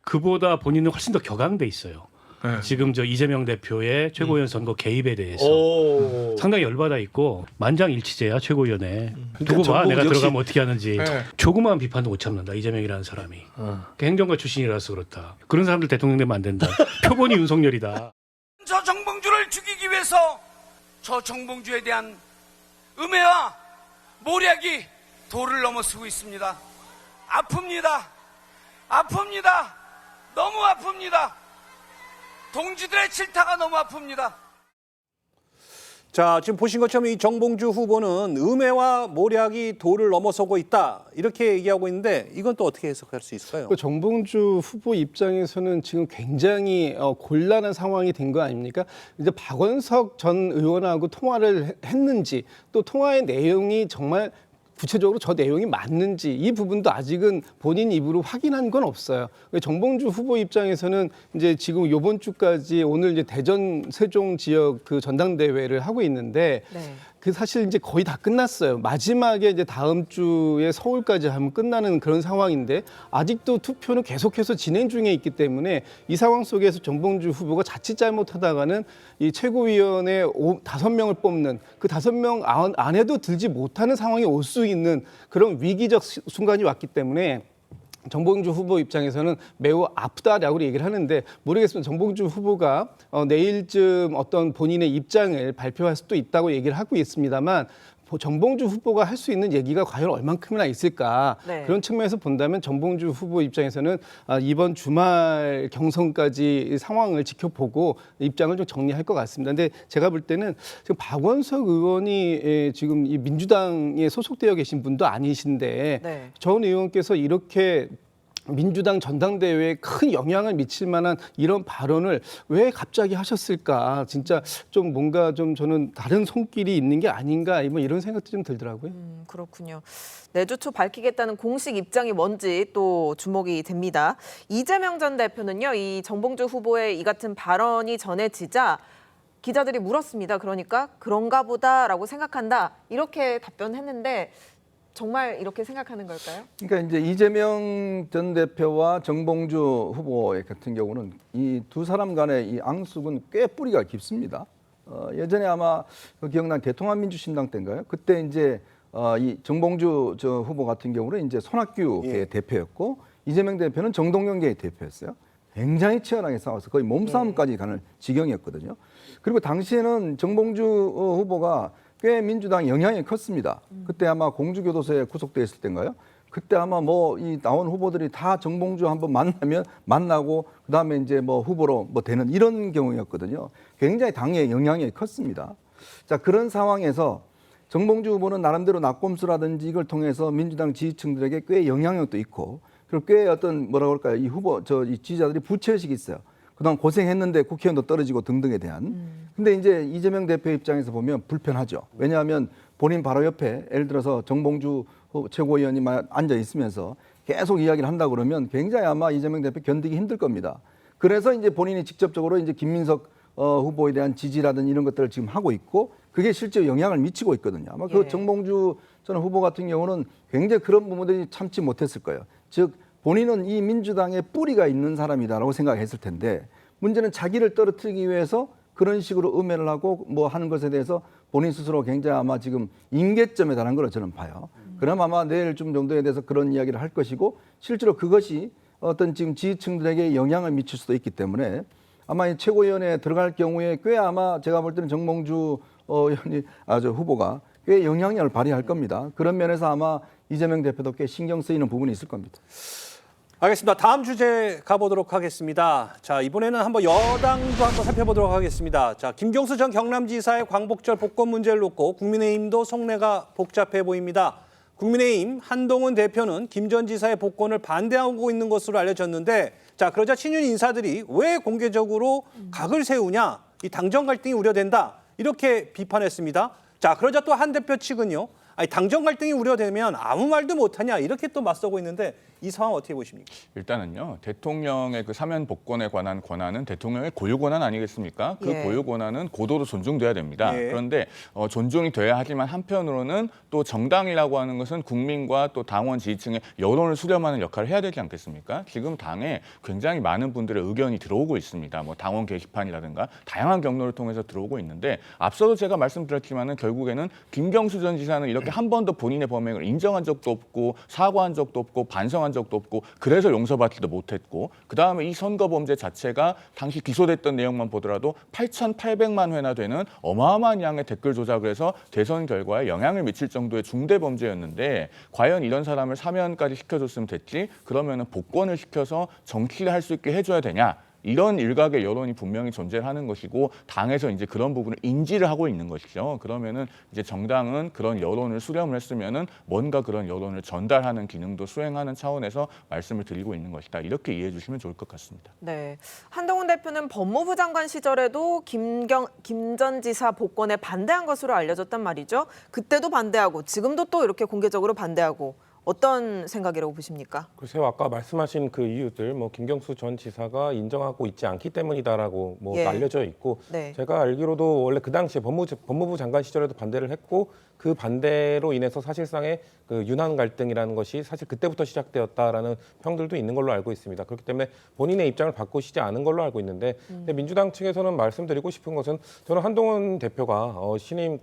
그보다 본인은 훨씬 더 격앙돼 있어요. 네. 지금 저 이재명 대표의 최고위원 선거 개입에 대해서 상당히 열받아 있고 만장일치제야 최고위원회. 두고 봐 내가 들어가면 어떻게 하는지. 조그마한 비판도 못 참는다 이재명이라는 사람이. 행정가 출신이라서 그렇다. 그런 사람들 대통령 되면 안 된다. 표본이 윤석열이다. 저 정봉주를 죽이기 위해서 저 정봉주에 대한 음해와 모략이 도를 넘어서고 있습니다. 아픕니다. 너무 아픕니다. 동지들의 질타가 너무 아픕니다. 자, 지금 보신 것처럼 이 정봉주 후보는 음해와 모략이 도를 넘어서고 있다 이렇게 얘기하고 있는데 이건 또 어떻게 해석할 수 있을까요? 정봉주 후보 입장에서는 지금 굉장히 곤란한 상황이 된 거 아닙니까? 이제 박원석 전 의원하고 통화를 했는지 또 통화의 내용이 정말 구체적으로 저 내용이 맞는지 이 부분도 아직은 본인 입으로 확인한 건 없어요. 정봉주 후보 입장에서는 이제 지금 이번 주까지 오늘 이제 대전 세종 지역 그 전당대회를 하고 있는데 그 사실 이제 거의 다 끝났어요. 마지막에 이제 다음 주에 서울까지 하면 끝나는 그런 상황인데 아직도 투표는 계속해서 진행 중에 있기 때문에 이 상황 속에서 정봉주 후보가 자칫 잘못하다가는 이 최고위원회 5명을 뽑는 그 5명 안에도 들지 못하는 상황이 올 수 있는 그런 위기적 순간이 왔기 때문에 정봉주 후보 입장에서는 매우 아프다라고 얘기를 하는데 모르겠습니다. 정봉주 후보가 내일쯤 어떤 본인의 입장을 발표할 수도 있다고 얘기를 하고 있습니다만 정봉주 후보가 할 수 있는 얘기가 과연 얼만큼이나 있을까 그런 측면에서 본다면 정봉주 후보 입장에서는 이번 주말 경선까지 상황을 지켜보고 입장을 좀 정리할 것 같습니다. 근데 제가 볼 때는 지금 박원석 의원이 지금 이 민주당에 소속되어 계신 분도 아니신데 전 의원께서 이렇게 민주당 전당대회에 큰 영향을 미칠 만한 이런 발언을 왜 갑자기 하셨을까? 진짜 좀 뭔가 좀 저는 다른 손길이 있는 게 아닌가 뭐 이런 생각도 좀 들더라고요. 그렇군요. 내주 초 밝히겠다는 공식 입장이 뭔지 또 주목이 됩니다. 이재명 전 대표는요, 이 정봉주 후보의 이 같은 발언이 전해지자 기자들이 물었습니다. 그러니까 그런가 보다라고 생각한다 이렇게 답변했는데 정말 이렇게 생각하는 걸까요? 그러니까 이제 이재명 전 대표와 정봉주 후보 같은 경우는 이 두 사람 간의 이 앙숙은 꽤 뿌리가 깊습니다. 예전에 아마 그 기억나는 대통합민주신당 때인가요? 그때 이제 이 정봉주 저 후보 같은 경우는 이제 손학규의 대표였고 이재명 대표는 정동영계의 대표였어요. 굉장히 치열하게 싸워서 거의 몸싸움까지 가는 지경이었거든요. 그리고 당시에는 정봉주 후보가 꽤 민주당 영향이 컸습니다. 그때 아마 공주교도소에 구속돼 있을 때인가요? 그때 아마 뭐 이 나온 후보들이 다 정봉주 한번 만나면 만나고 그다음에 이제 뭐 후보로 뭐 되는 이런 경우였거든요. 굉장히 당의 영향이 컸습니다. 자, 그런 상황에서 정봉주 후보는 나름대로 낙검수라든지 이걸 통해서 민주당 지지층들에게 꽤 영향력도 있고 그리고 꽤 어떤 뭐라 그럴까요? 이 후보 이 지지자들이 부채의식이 있어요. 그동안 고생했는데 국회의원도 떨어지고 등등에 대한. 근데 이제 이재명 대표 입장에서 보면 불편하죠. 왜냐하면 본인 바로 옆에 예를 들어서 정봉주 최고위원이 앉아 있으면서 계속 이야기를 한다 그러면 굉장히 아마 이재명 대표 견디기 힘들 겁니다. 그래서 이제 본인이 직접적으로 이제 김민석 후보에 대한 지지라든지 이런 것들을 지금 하고 있고 그게 실제 영향을 미치고 있거든요. 아마 그 정봉주 전 후보 같은 경우는 굉장히 그런 부분들이 참지 못했을 거예요. 즉 본인은 이 민주당에 뿌리가 있는 사람이다라고 생각했을 텐데 문제는 자기를 떨어뜨리기 위해서 그런 식으로 음해를 하고 뭐 하는 것에 대해서 본인 스스로 굉장히 아마 지금 임계점에 달한 걸로 저는 봐요. 그럼 아마 내일쯤 정도에 대해서 그런 이야기를 할 것이고 실제로 그것이 어떤 지금 지지층들에게 영향을 미칠 수도 있기 때문에 아마 이 최고위원회에 들어갈 경우에 꽤 아마 제가 볼 때는 정봉주 의원이 후보가 꽤 영향력을 발휘할 겁니다. 그런 면에서 아마 이재명 대표도 꽤 신경 쓰이는 부분이 있을 겁니다. 알겠습니다. 다음 주제 가보도록 하겠습니다. 자, 이번에는 한번 여당도 한번 살펴보도록 하겠습니다. 자, 김경수 전 경남지사의 광복절 복권 문제를 놓고 국민의힘도 속내가 복잡해 보입니다. 국민의힘 한동훈 대표는 김 전 지사의 복권을 반대하고 있는 것으로 알려졌는데 자, 그러자 친윤 인사들이 왜 공개적으로 각을 세우냐? 이 당정 갈등이 우려된다. 이렇게 비판했습니다. 자, 그러자 또 한 대표 측은요. 아니, 당정 갈등이 우려되면 아무 말도 못하냐 이렇게 또 맞서고 있는데 이 상황 어떻게 보십니까? 일단은요. 대통령의 그 사면 복권에 관한 권한은 대통령의 고유 권한 아니겠습니까? 그 고유 권한은 고도로 존중돼야 됩니다. 그런데 존중이 돼야 하지만 한편으로는 또 정당이라고 하는 것은 국민과 또 당원 지지층의 여론을 수렴하는 역할을 해야 되지 않겠습니까? 지금 당에 굉장히 많은 분들의 의견이 들어오고 있습니다. 뭐 당원 게시판이라든가 다양한 경로를 통해서 들어오고 있는데 앞서도 제가 말씀드렸지만은 결국에는 김경수 전 지사는 이렇게 한 번도 본인의 범행을 인정한 적도 없고 사과한 적도 없고 반성한 적도 없고 그래서 용서받지도 못했고 그다음에 이 선거 범죄 자체가 당시 기소됐던 내용만 보더라도 8,800만 회나 되는 어마어마한 양의 댓글 조작을 해서 대선 결과에 영향을 미칠 정도의 중대 범죄였는데 과연 이런 사람을 사면까지 시켜줬으면 됐지 그러면은 복권을 시켜서 정치를 할 수 있게 해줘야 되냐 이런 일각의 여론이 분명히 존재하는 것이고 당에서 이제 그런 부분을 인지를 하고 있는 것이죠. 그러면은 이제 정당은 그런 여론을 수렴을 했으면은 뭔가 그런 여론을 전달하는 기능도 수행하는 차원에서 말씀을 드리고 있는 것이다. 이렇게 이해해 주시면 좋을 것 같습니다. 네, 한동훈 대표는 법무부 장관 시절에도 김 전 지사 복권에 반대한 것으로 알려졌단 말이죠. 그때도 반대하고 지금도 또 이렇게 공개적으로 반대하고 어떤 생각이라고 보십니까? 글쎄요, 아까 말씀하신 그 이유들, 뭐 김경수 전 지사가 인정하고 있지 않기 때문이다라고 뭐 알려져 있고, 제가 알기로도 원래 그 당시에 법무부 장관 시절에도 반대를 했고, 그 반대로 인해서 사실상의 그 윤한 갈등이라는 것이 사실 그때부터 시작되었다라는 평들도 있는 걸로 알고 있습니다. 그렇기 때문에 본인의 입장을 바꾸시지 않은 걸로 알고 있는데, 근데 민주당 측에서는 말씀드리고 싶은 것은 저는 한동훈 대표가 신임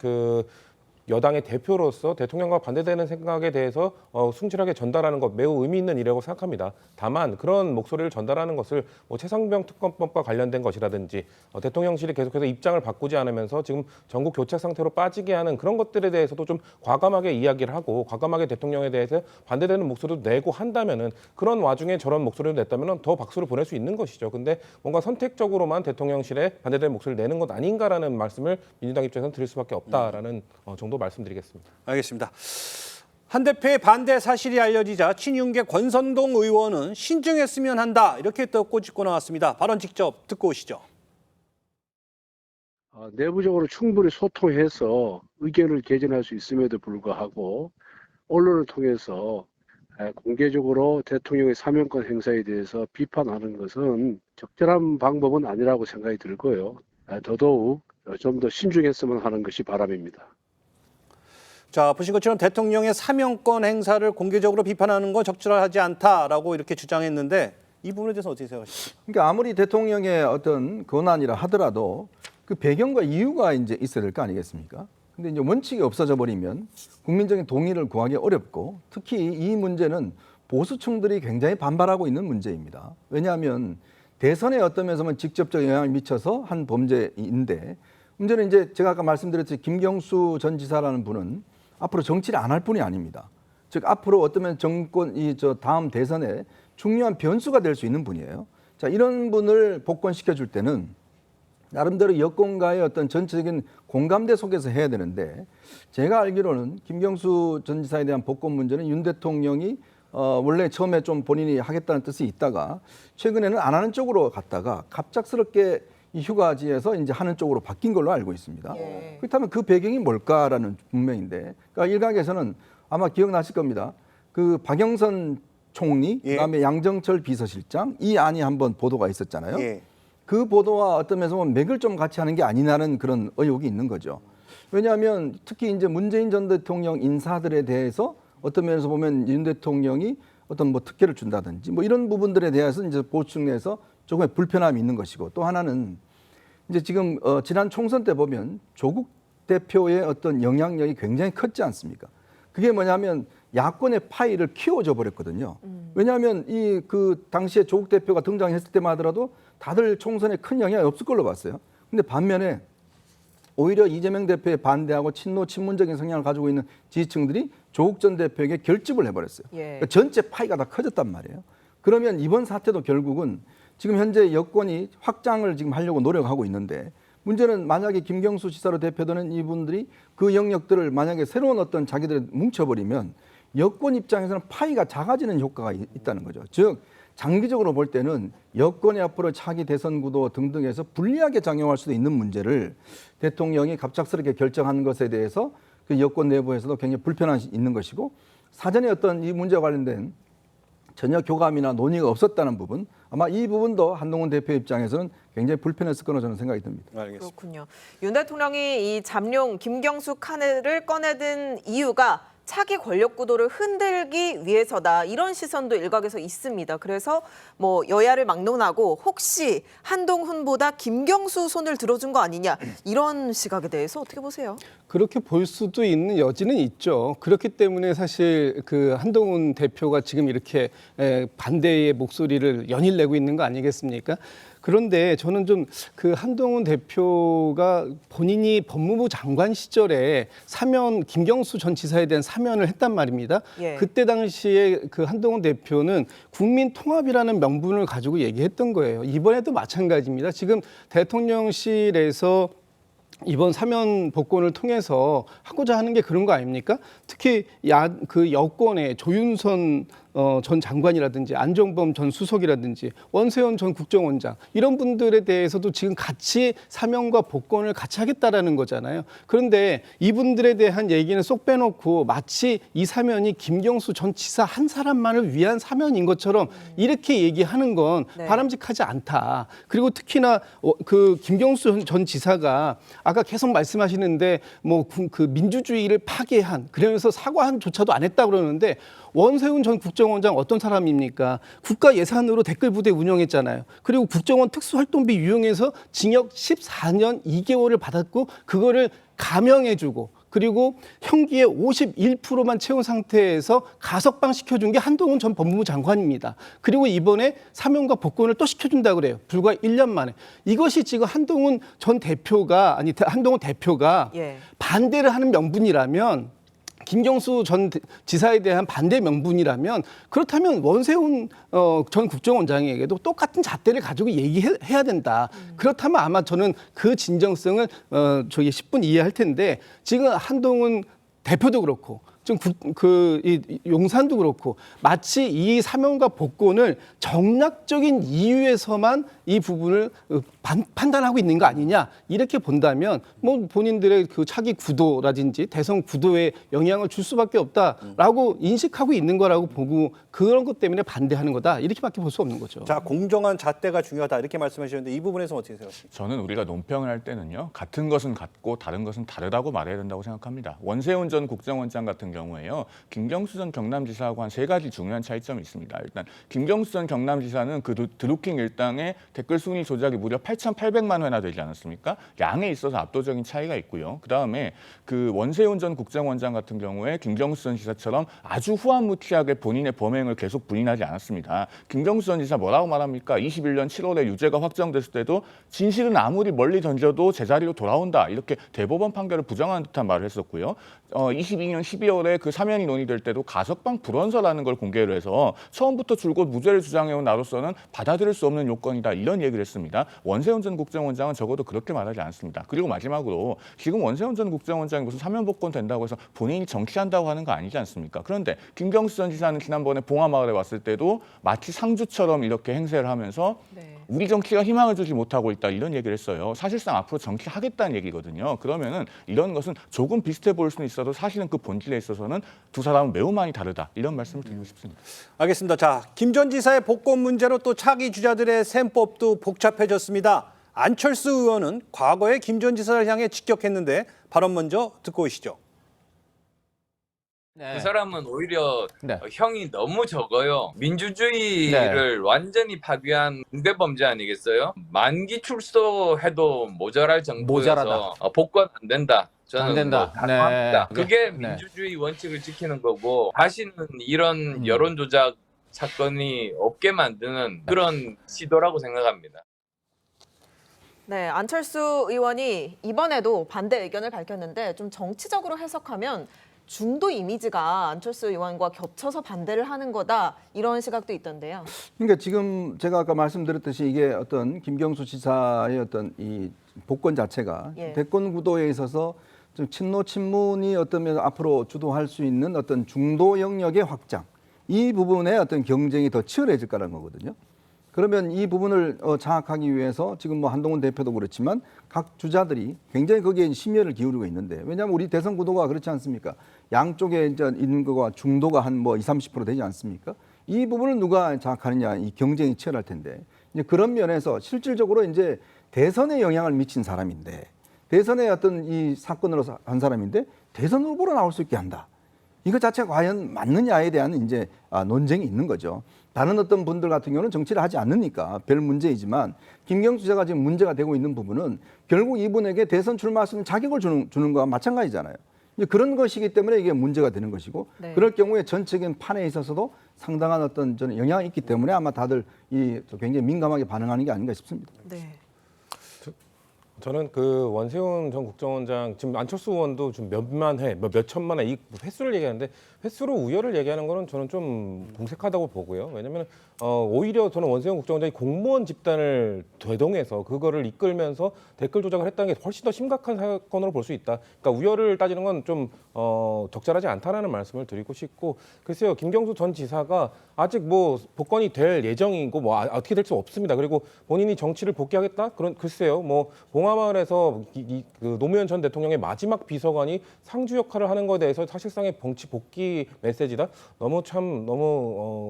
여당의 대표로서 대통령과 반대되는 생각에 대해서 충실하게 전달하는 것 매우 의미 있는 일이라고 생각합니다. 다만 그런 목소리를 전달하는 것을 뭐 최상병 특검법과 관련된 것이라든지 대통령실이 계속해서 입장을 바꾸지 않으면서 지금 전국 교체 상태로 빠지게 하는 그런 것들에 대해서도 좀 과감하게 이야기를 하고 과감하게 대통령에 대해서 반대되는 목소리도 내고 한다면은 그런 와중에 저런 목소리를 냈다면은 더 박수를 보낼 수 있는 것이죠. 근데 뭔가 선택적으로만 대통령실에 반대되는 목소리를 내는 것 아닌가라는 말씀을 민주당 입장에서는 드릴 수밖에 없다라는 정도 말씀드리겠습니다. 알겠습니다. 한 대표의 반대 사실이 알려지자 친윤계 권선동 의원은 신중했으면 한다 이렇게 또 꼬집고 나왔습니다. 발언 직접 듣고 오시죠. 내부적으로 충분히 소통해서 의견을 개진할 수 있음에도 불구하고 언론을 통해서 공개적으로 대통령의 사면권 행사에 대해서 비판하는 것은 적절한 방법은 아니라고 생각이 들고요. 더더욱 좀 더 신중했으면 하는 것이 바람입니다. 자, 보신 것처럼 대통령의 사면권 행사를 공개적으로 비판하는 건 적절하지 않다라고 이렇게 주장했는데 이 부분에 대해서 어떻게 생각하십니까? 그러니까 아무리 대통령의 어떤 권한이라 하더라도 그 배경과 이유가 이제 있어야 될 거 아니겠습니까? 근데 이제 원칙이 없어져 버리면 국민적인 동의를 구하기 어렵고 특히 이 문제는 보수층들이 굉장히 반발하고 있는 문제입니다. 왜냐하면 대선에 어떤 면에서는 직접적 영향을 미쳐서 한 범죄인데 문제는 이제 제가 아까 말씀드렸듯이 김경수 전 지사라는 분은 앞으로 정치를 안 할 분이 아닙니다. 즉 앞으로 어떤 면 정권 다음 대선에 중요한 변수가 될 수 있는 분이에요. 자, 이런 분을 복권시켜 줄 때는 나름대로 여권과의 어떤 전체적인 공감대 속에서 해야 되는데 제가 알기로는 김경수 전 지사에 대한 복권 문제는 윤 대통령이 원래 처음에 좀 본인이 하겠다는 뜻이 있다가 최근에는 안 하는 쪽으로 갔다가 갑작스럽게 이 휴가지에서 이제 하는 쪽으로 바뀐 걸로 알고 있습니다. 예. 그렇다면 그 배경이 뭘까라는 분명인데, 그러니까 일각에서는 아마 기억나실 겁니다. 그 박영선 총리, 그다음에 양정철 비서실장 이 안이 한번 보도가 있었잖아요. 그 보도와 어떤 면에서 보면 맥을 좀 같이 하는 게 아니냐는 그런 의혹이 있는 거죠. 왜냐하면 특히 이제 문재인 전 대통령 인사들에 대해서 어떤 면에서 보면 윤 대통령이 어떤 뭐 특혜를 준다든지 뭐 이런 부분들에 대해서 이제 보수층 내에서 조금의 불편함이 있는 것이고 또 하나는 이제 지금 지난 총선 때 보면 조국 대표의 어떤 영향력이 굉장히 컸지 않습니까? 그게 뭐냐면 야권의 파이를 키워줘 버렸거든요. 왜냐하면 이 그 당시에 조국 대표가 등장했을 때만 하더라도 다들 총선에 큰 영향이 없을 걸로 봤어요. 근데 반면에 오히려 이재명 대표에 반대하고 친노 친문적인 성향을 가지고 있는 지지층들이 조국 전 대표에게 결집을 해버렸어요. 그러니까 전체 파이가 다 커졌단 말이에요. 그러면 이번 사태도 결국은 지금 현재 여권이 확장을 지금 하려고 노력하고 있는데 문제는 만약에 김경수 지사로 대표되는 이분들이 그 영역들을 만약에 새로운 어떤 자기들을 뭉쳐버리면 여권 입장에서는 파이가 작아지는 효과가 있다는 거죠. 즉 장기적으로 볼 때는 여권이 앞으로 차기 대선 구도 등등에서 불리하게 작용할 수도 있는 문제를 대통령이 갑작스럽게 결정한 것에 대해서 그 여권 내부에서도 굉장히 불편함이 있는 것이고 사전에 어떤 이 문제와 관련된 전혀 교감이나 논의가 없었다는 부분 아마 이 부분도 한동훈 대표 입장에서는 굉장히 불편했을 거로 저는 생각이 듭니다. 알겠습니다. 그렇군요. 윤 대통령이 이 잠룡 김경수 카드를 꺼내든 이유가 차기 권력 구도를 흔들기 위해서다. 이런 시선도 일각에서 있습니다. 그래서 뭐 여야를 막론하고 혹시 한동훈보다 김경수 손을 들어준 거 아니냐. 이런 시각에 대해서 어떻게 보세요? 그렇게 볼 수도 있는 여지는 있죠. 그렇기 때문에 사실 그 한동훈 대표가 지금 이렇게 반대의 목소리를 연일 내고 있는 거 아니겠습니까? 그런데 저는 좀 그 한동훈 대표가 본인이 법무부 장관 시절에 사면 김경수 전 지사에 대한 사면을 했단 말입니다. 그때 당시에 그 한동훈 대표는 국민 통합이라는 명분을 가지고 얘기했던 거예요. 이번에도 마찬가지입니다. 지금 대통령실에서 이번 사면 복권을 통해서 하고자 하는 게 그런 거 아닙니까? 특히 그 여권의 조윤선 전 장관이라든지 안종범 전 수석이라든지 원세훈 전 국정원장 이런 분들에 대해서도 지금 같이 사면과 복권을 같이 하겠다라는 거잖아요. 그런데 이분들에 대한 얘기는 쏙 빼놓고 마치 이 사면이 김경수 전 지사 한 사람만을 위한 사면인 것처럼 이렇게 얘기하는 건 바람직하지 않다. 그리고 특히나 그 김경수 전 지사가 아까 계속 말씀하시는데 뭐 그 민주주의를 파괴한 그러면서 사과한 조차도 안 했다 그러는데 원세훈 전 국정원장 어떤 사람입니까? 국가 예산으로 댓글 부대 운영했잖아요. 그리고 국정원 특수활동비 유용해서 징역 14년 2개월을 받았고 그거를 감형해주고 그리고 형기의 51%만 채운 상태에서 가석방 시켜준 게 한동훈 전 법무부 장관입니다. 그리고 이번에 사면과 복권을 또 시켜준다 그래요. 불과 1년 만에. 이것이 지금 한동훈 대표가 반대를 하는 명분이라면 김경수 전 지사에 대한 반대 명분이라면 그렇다면 원세훈 전 국정원장에게도 똑같은 잣대를 가지고 얘기해야 된다. 그렇다면 아마 저는 그 진정성을 저기 10분 이해할 텐데 지금 한동훈 대표도 그렇고 지금 이 용산도 그렇고 마치 이 사면과 복권을 정략적인 이유에서만 이 부분을 판단하고 있는 거 아니냐 이렇게 본다면 뭐 본인들의 그 차기 구도라든지 대선 구도에 영향을 줄 수밖에 없다라고 인식하고 있는 거라고 보고 그런 것 때문에 반대하는 거다 이렇게밖에 볼 수 없는 거죠. 자, 공정한 잣대가 중요하다 이렇게 말씀하셨는데 이 부분에서 어떻게 생각하십니까? 저는 우리가 논평을 할 때는요. 같은 것은 같고 다른 것은 다르다고 말해야 된다고 생각합니다. 원세훈 전 국정원장 같은 경우에요. 김경수 전 경남지사하고 한 3가지 중요한 차이점이 있습니다. 일단 김경수 전 경남지사는 그 드루킹 일당의 댓글 순위 조작이 무려 8,800만 회나 되지 않았습니까? 양에 있어서 압도적인 차이가 있고요. 그다음에 그 원세훈 전 국정원장 같은 경우에 김경수 전 지사처럼 아주 후한무치하게 본인의 범행을 계속 부인하지 않았습니다. 김경수 전 지사 뭐라고 말합니까? 21년 7월에 유죄가 확정됐을 때도 진실은 아무리 멀리 던져도 제자리로 돌아온다. 이렇게 대법원 판결을 부정하는 듯한 말을 했었고요. 22년 12월에 그 사면이 논의될 때도 가석방 불원서라는 걸 공개를 해서 처음부터 줄곧 무죄를 주장해온 나로서는 받아들일 수 없는 요건이다. 이런 얘기를 했습니다. 원세훈 전 국정원장은 적어도 그렇게 말하지 않습니다. 그리고 마지막으로 지금 원세훈 전 국정원장이 무슨 사면 복권 된다고 해서 본인이 정치한다고 하는 거 아니지 않습니까? 그런데 김경수 전 지사는 지난번에 봉화마을에 왔을 때도 마치 상주처럼 이렇게 행세를 하면서 우리 정치가 희망을 주지 못하고 있다. 이런 얘기를 했어요. 사실상 앞으로 정치하겠다는 얘기거든요. 그러면은 이런 것은 조금 비슷해 보일 수는 있어도 사실은 그 본질에 있어서는 두 사람은 매우 많이 다르다. 이런 말씀을 드리고 싶습니다. 알겠습니다. 자, 김 전 지사의 복권 문제로 또 차기 주자들의 셈법도 복잡해졌습니다. 안철수 의원은 과거에 김 전 지사를 향해 직격했는데 발언 먼저 듣고 오시죠. 그 사람은 오히려 형이 너무 적어요. 민주주의를 완전히 파괴한 중대범죄 아니겠어요? 만기 출소해도 모자랄 정도여서 복권 안 된다. 저는 안 된다. 합니다. 그게 민주주의 원칙을 지키는 거고 다시는 이런 여론 조작 사건이 없게 만드는 그런 시도라고 생각합니다. 네, 안철수 의원이 이번에도 반대 의견을 밝혔는데 좀 정치적으로 해석하면 중도 이미지가 안철수 의원과 겹쳐서 반대를 하는 거다 이런 시각도 있던데요. 그러니까 지금 제가 아까 말씀드렸듯이 이게 어떤 김경수 지사의 어떤 이 복권 자체가 대권 구도에 있어서 좀 친노 친문이 어떤 면 앞으로 주도할 수 있는 어떤 중도 영역의 확장 이 부분에 어떤 경쟁이 더 치열해질 거라는 거거든요. 그러면 이 부분을 장악하기 위해서 지금 뭐 한동훈 대표도 그렇지만 각 주자들이 굉장히 거기에 심혈을 기울이고 있는데 왜냐하면 우리 대선 구도가 그렇지 않습니까? 양쪽에 이제 있는 거가 중도가 한 뭐 20-30% 되지 않습니까? 이 부분을 누가 장악하느냐 이 경쟁이 치열할 텐데 이제 그런 면에서 실질적으로 이제 대선에 영향을 미친 사람인데 대선에 어떤 이 사건으로 한 사람인데 대선 후보로 나올 수 있게 한다. 이거 자체가 과연 맞느냐에 대한 이제 논쟁이 있는 거죠. 다른 어떤 분들 같은 경우는 정치를 하지 않으니까 별 문제이지만 김경수 지사가 지금 문제가 되고 있는 부분은 결국 이분에게 대선 출마할 수 있는 자격을 주는 거와 마찬가지잖아요. 이제 그런 것이기 때문에 이게 문제가 되는 것이고 그럴 경우에 전체적인 판에 있어서도 상당한 어떤 저는 영향이 있기 때문에 아마 다들 이 굉장히 민감하게 반응하는 게 아닌가 싶습니다. 네. 저는 그 원세훈 전 국정원장 지금 안철수 의원도 좀 몇만 회, 몇 천만 회 이 횟수를 얘기하는데 횟수로 우열을 얘기하는 거는 저는 좀 궁색하다고 보고요. 왜냐하면 오히려 저는 원세훈 국정원장이 공무원 집단을 대동해서 그거를 이끌면서 댓글 조작을 했다는 게 훨씬 더 심각한 사건으로 볼 수 있다. 그러니까 우열을 따지는 건 좀 적절하지 않다라는 말씀을 드리고 싶고 글쎄요 김경수 전 지사가 아직 뭐 복권이 될 예정이고 뭐 어떻게 될 수 없습니다. 그리고 본인이 정치를 복귀하겠다? 그런 글쎄요 뭐 봉화마을에서 그 노무현 전 대통령의 마지막 비서관이 상주 역할을 하는 것에 대해서 사실상의 정치 복귀 메시지다. 너무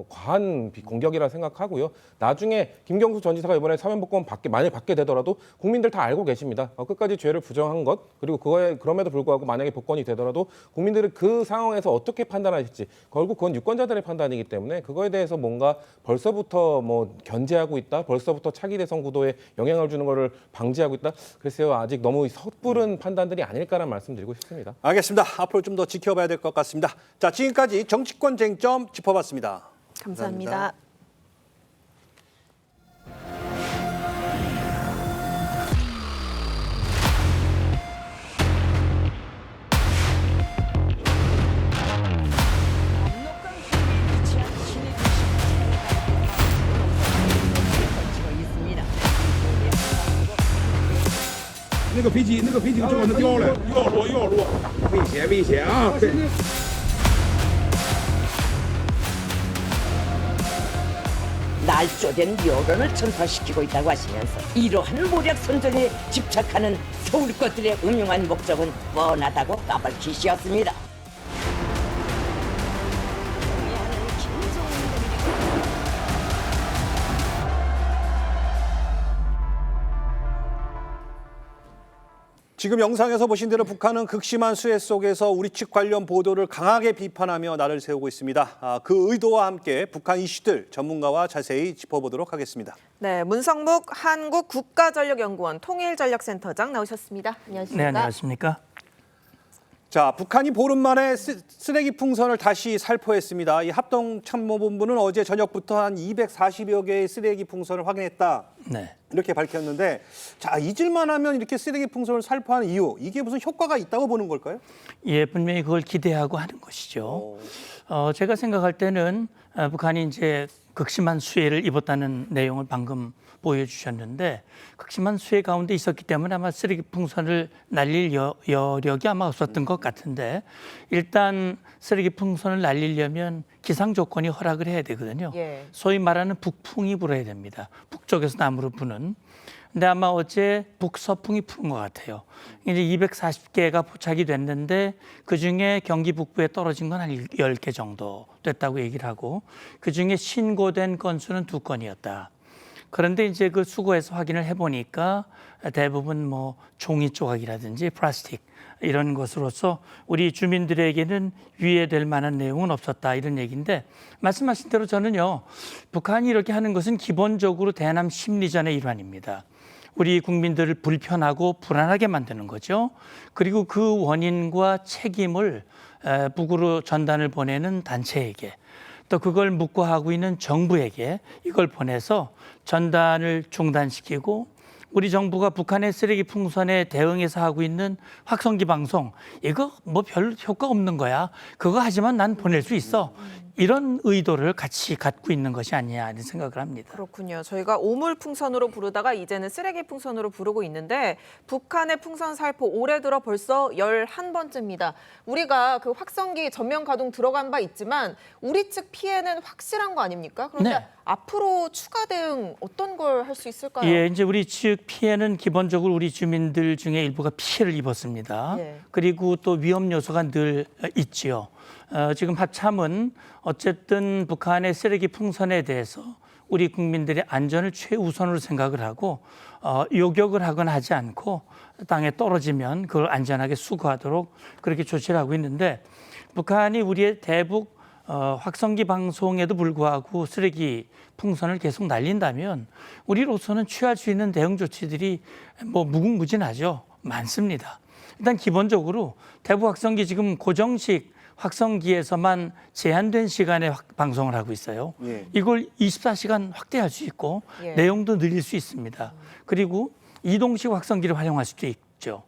과한 공격이라 생각하고요. 나중에 김경수 전 지사가 이번에 사면복권 만약 받게 되더라도 국민들 다 알고 계십니다. 끝까지 죄를 부정한 것 그리고 그럼에도 불구하고 만약에 복권이 되더라도 국민들은 그 상황에서 어떻게 판단하실지 결국 그건 유권자들의 판단이기 때문에 그거에 대해서 뭔가 벌써부터 뭐 견제하고 있다. 벌써부터 차기 대선 구도에 영향을 주는 거를 방지하고 있다. 글쎄요 아직 너무 섣부른 판단들이 아닐까라는 말씀드리고 싶습니다. 알겠습니다. 앞으로 좀 더 지켜봐야 될 것 같습니다. 자, 지금까지 정치권 쟁점 짚어봤습니다. 감사합니다.那个飞机就往那掉了，又要落，危险啊！ 날조된 여론을 전파시키고 있다고 하시면서 이러한 모략 선전에 집착하는 서울 것들의 음흉한 목적은 뻔하다고 까발키시었습니다. 지금 영상에서 보신 대로 북한은 극심한 수해 속에서 우리 측 관련 보도를 강하게 비판하며 날을 세우고 있습니다. 그 의도와 함께 북한 이슈들 전문가와 자세히 짚어보도록 하겠습니다. 네, 문성묵 한국국가전력연구원 통일전력센터장 나오셨습니다. 안녕하십니까? 네, 안녕하십니까? 자, 북한이 보름 만에 쓰레기 풍선을 다시 살포했습니다. 이 합동참모본부는 어제 저녁부터 한 240여 개의 쓰레기 풍선을 확인했다. 네. 이렇게 밝혔는데, 자, 잊을만 하면 이렇게 쓰레기 풍선을 살포하는 이유, 이게 무슨 효과가 있다고 보는 걸까요? 예, 분명히 그걸 기대하고 하는 것이죠. 제가 생각할 때는 북한이 이제 극심한 수해를 입었다는 내용을 방금 보여주셨는데, 극심한 수해 가운데 있었기 때문에 아마 쓰레기 풍선을 날릴 여력이 아마 없었던 것 같은데, 일단 쓰레기 풍선을 날리려면 기상 조건이 허락을 해야 되거든요. 예. 소위 말하는 북풍이 불어야 됩니다. 북쪽에서 남으로 부는. 근데 아마 어제 북서풍이 부는 것 같아요. 이제 240개가 포착이 됐는데 그중에 경기 북부에 떨어진 건 한 10개 정도 됐다고 얘기를 하고, 그중에 신고된 건수는 2건이었다. 그런데 이제 그 수거해서 확인을 해보니까 대부분 뭐 종이 조각이라든지 플라스틱 이런 것으로서 우리 주민들에게는 유해될 만한 내용은 없었다, 이런 얘기인데, 말씀하신 대로 저는요, 북한이 이렇게 하는 것은 기본적으로 대남 심리전의 일환입니다. 우리 국민들을 불편하고 불안하게 만드는 거죠. 그리고 그 원인과 책임을 북으로 전단을 보내는 단체에게, 또 그걸 묵과하고 있는 정부에게 이걸 보내서 전단을 중단시키고, 우리 정부가 북한의 쓰레기 풍선에 대응해서 하고 있는 확성기 방송, 이거 뭐 별 효과 없는 거야, 그거 하지만 난 보낼 수 있어, 이런 의도를 같이 갖고 있는 것이 아니냐 이런 생각을 합니다. 그렇군요. 저희가 오물 풍선으로 부르다가 이제는 쓰레기 풍선으로 부르고 있는데, 북한의 풍선 살포 올해 들어 벌써 11번째입니다. 우리가 그 확성기 전면 가동 들어간 바 있지만 우리 측 피해는 확실한 거 아닙니까? 그런데 네. 앞으로 추가 대응 어떤 걸 할 수 있을까요? 예, 이제 우리 측 피해는 기본적으로 우리 주민들 중에 일부가 피해를 입었습니다. 예. 그리고 또 위험 요소가 늘 있지요. 지금 합참은 어쨌든 북한의 쓰레기 풍선에 대해서 우리 국민들의 안전을 최우선으로 생각을 하고 요격을 하거나 하지 않고 땅에 떨어지면 그걸 안전하게 수거하도록 그렇게 조치를 하고 있는데, 북한이 우리의 대북 확성기 방송에도 불구하고 쓰레기 풍선을 계속 날린다면 우리로서는 취할 수 있는 대응 조치들이 뭐 무궁무진하죠. 많습니다. 일단 기본적으로 대북 확성기 지금 고정식 확성기에서만 제한된 시간에 방송을 하고 있어요. 예. 이걸 24시간 확대할 수 있고 예. 내용도 늘릴 수 있습니다. 그리고 이동식 확성기를 활용할 수도 있죠.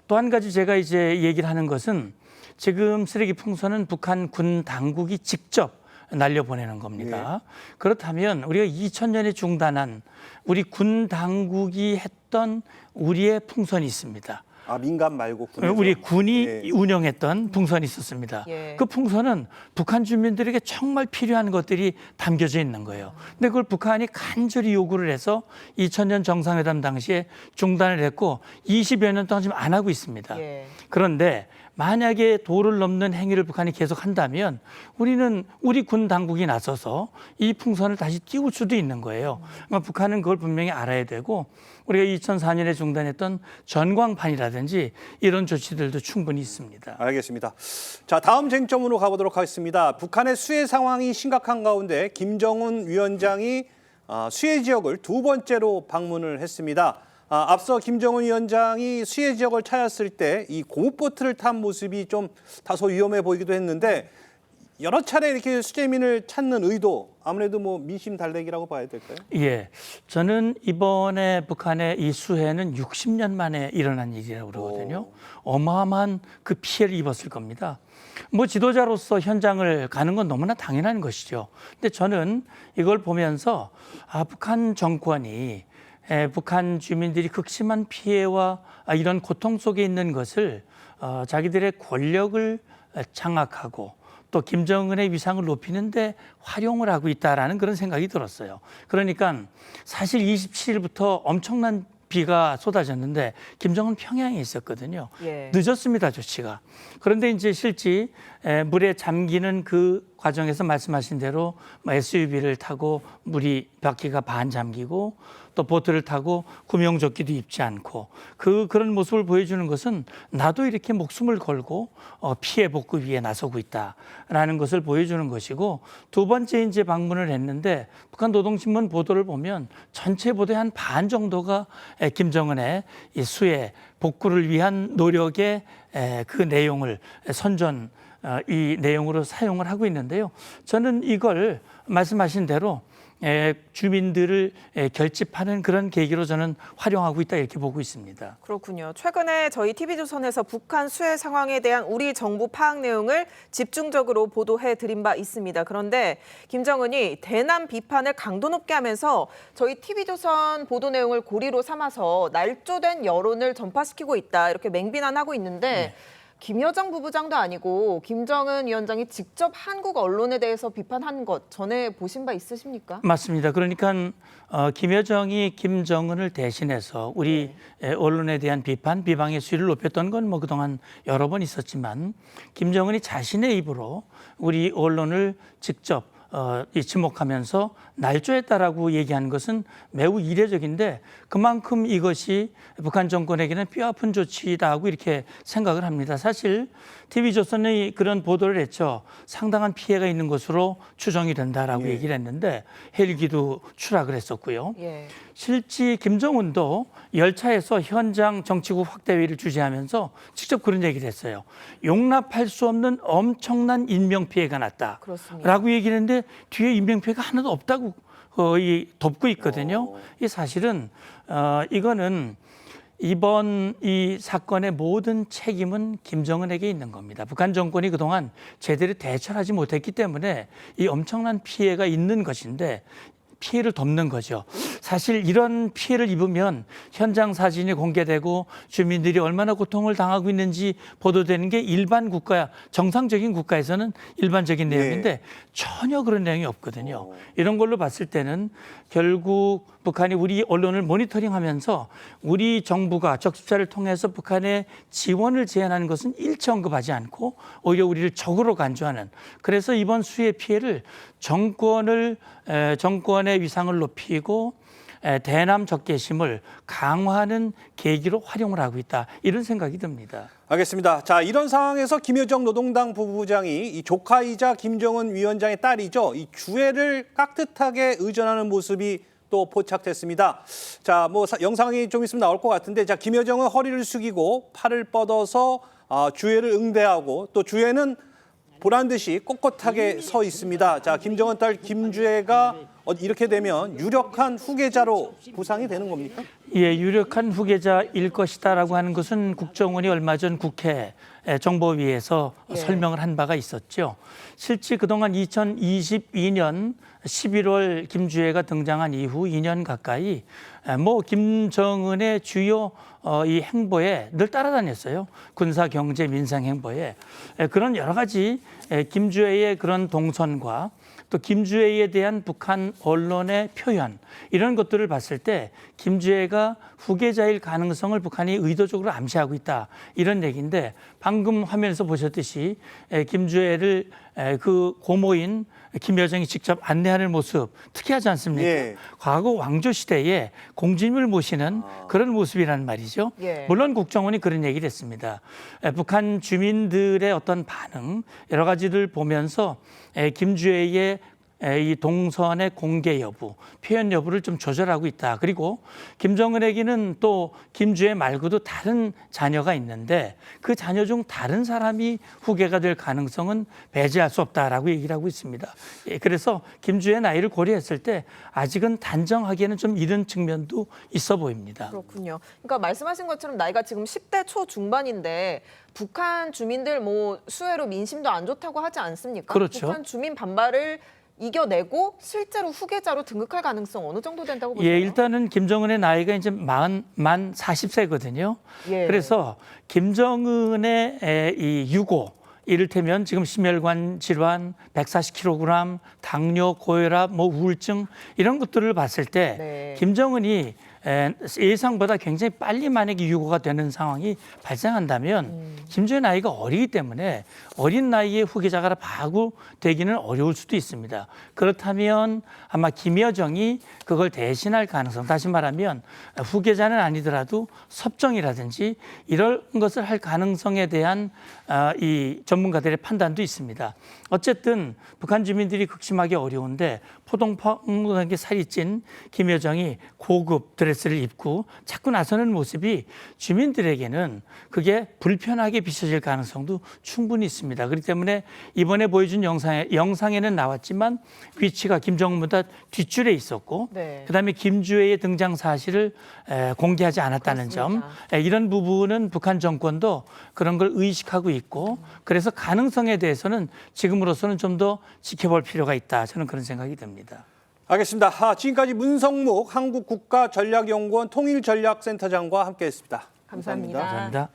또 한 가지 제가 이제 얘기를 하는 것은, 지금 쓰레기 풍선은 북한 군 당국이 직접 날려보내는 겁니다. 그렇다면 우리가 2000년에 중단한 우리 군 당국이 했던 우리의 풍선이 있습니다. 아, 민간 말고 군에서? 우리 군이 예. 운영했던 풍선이 있었습니다. 예. 그 풍선은 북한 주민들에게 정말 필요한 것들이 담겨져 있는 거예요. 근데 그걸 북한이 간절히 요구를 해서 2000년 정상회담 당시에 중단을 했고 20여 년 동안 지금 안 하고 있습니다. 예. 그런데 만약에 도를 넘는 행위를 북한이 계속 한다면 우리는 우리 군 당국이 나서서 이 풍선을 다시 띄울 수도 있는 거예요. 그러니까 북한은 그걸 분명히 알아야 되고, 우리가 2004년에 중단했던 전광판이라든지 이런 조치들도 충분히 있습니다. 알겠습니다. 자, 다음 쟁점으로 가보도록 하겠습니다. 북한의 수해 상황이 심각한 가운데 김정은 위원장이 수해 지역을 2번째로 방문을 했습니다. 앞서 김정은 위원장이 수해 지역을 찾았을 때 이 고무보트를 탄 모습이 좀 다소 위험해 보이기도 했는데, 여러 차례 이렇게 수재민을 찾는 의도, 아무래도 뭐 민심 달래기라고 봐야 될까요? 예, 저는 이번에 북한의 이 수해는 60년 만에 일어난 일이라고 그러거든요. 어마어마한 그 피해를 입었을 겁니다. 뭐 지도자로서 현장을 가는 건 너무나 당연한 것이죠. 근데 저는 이걸 보면서 북한 정권이 북한 주민들이 극심한 피해와 이런 고통 속에 있는 것을 자기들의 권력을 장악하고 또 김정은의 위상을 높이는 데 활용을 하고 있다라는 그런 생각이 들었어요. 그러니까 사실 27일부터 엄청난 비가 쏟아졌는데 김정은 평양에 있었거든요. 예. 늦었습니다, 조치가. 그런데 이제 실제 물에 잠기는 그 과정에서 말씀하신 대로 뭐 SUV를 타고 물이 바퀴가 반 잠기고 또 보트를 타고 구명조끼도 입지 않고 그런 모습을 보여주는 것은 나도 이렇게 목숨을 걸고 피해 복구 위에 나서고 있다라는 것을 보여주는 것이고, 두 번째 이제 방문을 했는데 북한 노동신문 보도를 보면 전체 보도의 한 반 정도가 김정은의 이 수해 복구를 위한 노력의 그 내용을 선전 이 내용으로 사용을 하고 있는데요. 저는 이걸 말씀하신 대로 주민들을 결집하는 그런 계기로 저는 활용하고 있다 이렇게 보고 있습니다. 그렇군요. 최근에 저희 TV조선에서 북한 수해 상황에 대한 우리 정부 파악 내용을 집중적으로 보도해 드린 바 있습니다. 그런데 김정은이 대남 비판을 강도 높게 하면서 저희 TV조선 보도 내용을 고리로 삼아서 날조된 여론을 전파시키고 있다 이렇게 맹비난하고 있는데 김여정 부부장도 아니고 김정은 위원장이 직접 한국 언론에 대해서 비판한 것 전에 보신 바 있으십니까? 맞습니다. 그러니까 김여정이 김정은을 대신해서 우리 언론에 대한 비방의 수위를 높였던 건 뭐 그동안 여러 번 있었지만, 김정은이 자신의 입으로 우리 언론을 직접 지목하면서 날조했다라고 얘기하는 것은 매우 이례적인데, 그만큼 이것이 북한 정권에게는 뼈아픈 조치다 하고 이렇게 생각을 합니다. 사실 TV조선이 그런 보도를 했죠. 상당한 피해가 있는 것으로 추정이 된다라고 얘기를 했는데 헬기도 추락을 했었고요. 실제 김정은도 열차에서 현장 정치국 확대회의를 주재하면서 직접 그런 얘기를 했어요. 용납할 수 없는 엄청난 인명피해가 났다라고 얘기를 했는데 뒤에 인명피해가 하나도 없다고 덮고 있거든요. 이 사실은 이거는 이번 이 사건의 모든 책임은 김정은에게 있는 겁니다. 북한 정권이 그동안 제대로 대처하지 못했기 때문에 이 엄청난 피해가 있는 것인데 피해를 덮는 거죠. 사실 이런 피해를 입으면 현장 사진이 공개되고 주민들이 얼마나 고통을 당하고 있는지 보도되는 게 일반 국가, 정상적인 국가에서는 일반적인 내용인데 전혀 그런 내용이 없거든요. 이런 걸로 봤을 때는 결국 북한이 우리 언론을 모니터링하면서 우리 정부가 적십자를 통해서 북한의 지원을 제한하는 것은 일체 언급하지 않고 오히려 우리를 적으로 간주하는, 그래서 이번 수해 피해를 정권의 위상을 높이고 대남 적개심을 강화하는 계기로 활용을 하고 있다, 이런 생각이 듭니다. 알겠습니다. 자, 이런 상황에서 김여정 노동당 부부장이 이 조카이자 김정은 위원장의 딸이죠. 이 주애를 깍듯하게 의존하는 모습이 또 포착됐습니다. 자, 뭐 영상이 좀 있으면 나올 것 같은데, 자, 김여정은 허리를 숙이고 팔을 뻗어서 주애를 응대하고 또 주애는 보란 듯이 꼿꼿하게 서 있습니다. 자, 김정은 딸 김주애가 이렇게 되면 유력한 후계자로 구상이 되는 겁니까? 예, 유력한 후계자일 것이다라고 하는 것은 국정원이 얼마 전 국회 정보위에서 설명을 한 바가 있었죠. 실제 그동안 2022년 11월 김주애가 등장한 이후 2년 가까이 뭐 김정은의 주요 이 행보에 늘 따라다녔어요. 군사, 경제, 민생 행보에. 그런 여러 가지 김주애의 그런 동선과 또 김주애에 대한 북한 언론의 표현, 이런 것들을 봤을 때 김주애가 후계자일 가능성을 북한이 의도적으로 암시하고 있다, 이런 얘기인데, 방금 화면에서 보셨듯이 김주애를 그 고모인 김여정이 직접 안내하는 모습 특이하지 않습니까? 과거 왕조 시대에 공주님을 모시는 그런 모습이라는 말이죠. 물론 국정원이 그런 얘기를 했습니다. 북한 주민들의 어떤 반응, 여러 가지를 보면서 김주애의 이 동선의 공개 여부, 표현 여부를 좀 조절하고 있다. 그리고 김정은에게는 또 김주애 말고도 다른 자녀가 있는데 그 자녀 중 다른 사람이 후계가 될 가능성은 배제할 수 없다라고 얘기를 하고 있습니다. 그래서 김주애 나이를 고려했을 때 아직은 단정하기에는 좀 이른 측면도 있어 보입니다. 그렇군요. 그러니까 말씀하신 것처럼 나이가 지금 10대 초중반인데 북한 주민들 뭐 수해로 민심도 안 좋다고 하지 않습니까? 그렇죠. 북한 주민 반발을 이겨내고 실제로 후계자로 등극할 가능성 어느 정도 된다고 보세요? 예, 일단은 김정은의 나이가 이제 만 40세거든요. 그래서 김정은의 이 유고, 이를테면 지금 심혈관 질환, 140kg, 당뇨, 고혈압, 뭐 우울증, 이런 것들을 봤을 때 김정은이 예상보다 굉장히 빨리 만약에 유고가 되는 상황이 발생한다면 김주의 나이가 어리기 때문에 어린 나이에 후계자가 바로 되기는 어려울 수도 있습니다. 그렇다면 아마 김여정이 그걸 대신할 가능성, 다시 말하면 후계자는 아니더라도 섭정이라든지 이런 것을 할 가능성에 대한 이 전문가들의 판단도 있습니다. 어쨌든 북한 주민들이 극심하게 어려운데 포동포동하게 살이 찐 김여정이 고급 드레스를 입고 자꾸 나서는 모습이 주민들에게는 그게 불편하게 비춰질 가능성도 충분히 있습니다. 그렇기 때문에 이번에 보여준 영상에는 나왔지만 위치가 김정은보다 뒷줄에 있었고 네. 그다음에 김주혜의 등장 사실을 공개하지 않았다는 점, 이런 부분은 북한 정권도 그런 걸 의식하고 있고 그래서 가능성에 대해서는 지금으로서는 좀 더 지켜볼 필요가 있다. 저는 그런 생각이 듭니다. 알겠습니다. 지금까지 문성묵 한국국가전략연구원 통일전략센터장과 함께했습니다. 감사합니다. 감사합니다.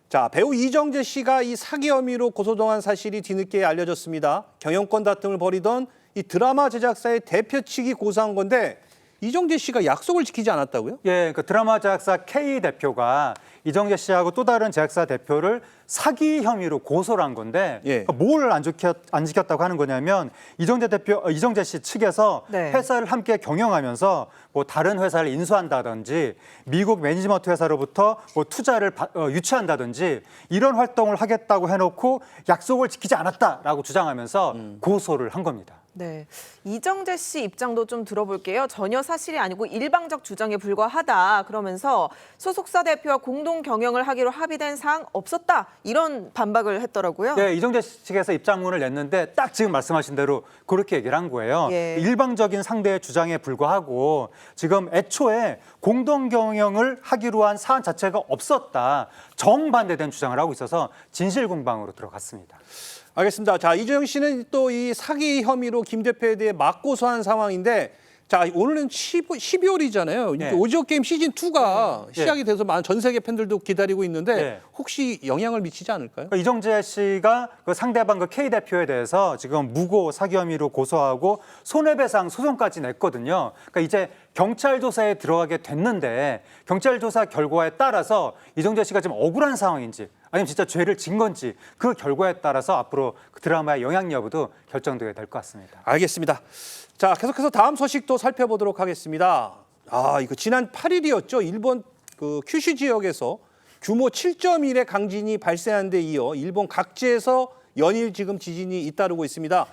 자, 배우 이정재 씨가 이 사기 혐의로 고소당한 사실이 뒤늦게 알려졌습니다. 경영권 다툼을 벌이던 이 드라마 제작사의 대표 측이 고소한 건데 이정재 씨가 약속을 지키지 않았다고요? 예, 그 드라마 제작사 K 대표가 이정재 씨하고 또 다른 제작사 대표를 사기 혐의로 고소를 한 건데 뭘 안 지켰다고 하는 거냐면 이정재 씨 측에서 회사를 함께 경영하면서 뭐 다른 회사를 인수한다든지 미국 매니지먼트 회사로부터 뭐 투자를 유치한다든지 이런 활동을 하겠다고 해놓고 약속을 지키지 않았다라고 주장하면서 고소를 한 겁니다. 네, 이정재 씨 입장도 좀 들어볼게요. 전혀 사실이 아니고 일방적 주장에 불과하다. 그러면서 소속사 대표와 공동 경영을 하기로 합의된 사항 없었다. 이런 반박을 했더라고요. 네, 이정재 씨 측에서 입장문을 냈는데 딱 지금 말씀하신 대로 그렇게 얘기를 한 거예요. 일방적인 상대의 주장에 불과하고 지금 애초에 공동 경영을 하기로 한 사안 자체가 없었다. 정반대된 주장을 하고 있어서 진실공방으로 들어갔습니다. 알겠습니다. 자, 이재용 씨는 또 이 사기 혐의로 김 대표에 대해 맞고소한 상황인데 자, 오늘은 12월이잖아요. 네. 오징어 게임 시즌 2가 시작이 돼서 많은 전 세계 팬들도 기다리고 있는데 혹시 영향을 미치지 않을까요? 이정재 씨가 그 상대방 그 K 대표에 대해서 지금 무고 사기 혐의로 고소하고 손해배상 소송까지 냈거든요. 그러니까 이제 경찰 조사에 들어가게 됐는데 경찰 조사 결과에 따라서 이정재 씨가 지금 억울한 상황인지 아니면 진짜 죄를 진 건지 그 결과에 따라서 앞으로 그 드라마의 영향 여부도 결정되게 될 것 같습니다. 알겠습니다. 자, 계속해서 다음 소식도 살펴보도록 하겠습니다. 이거 지난 8일이었죠. 일본 그 큐슈 지역에서 규모 7.1의 강진이 발생한 데 이어 일본 각지에서 연일 지금 지진이 잇따르고 있습니다.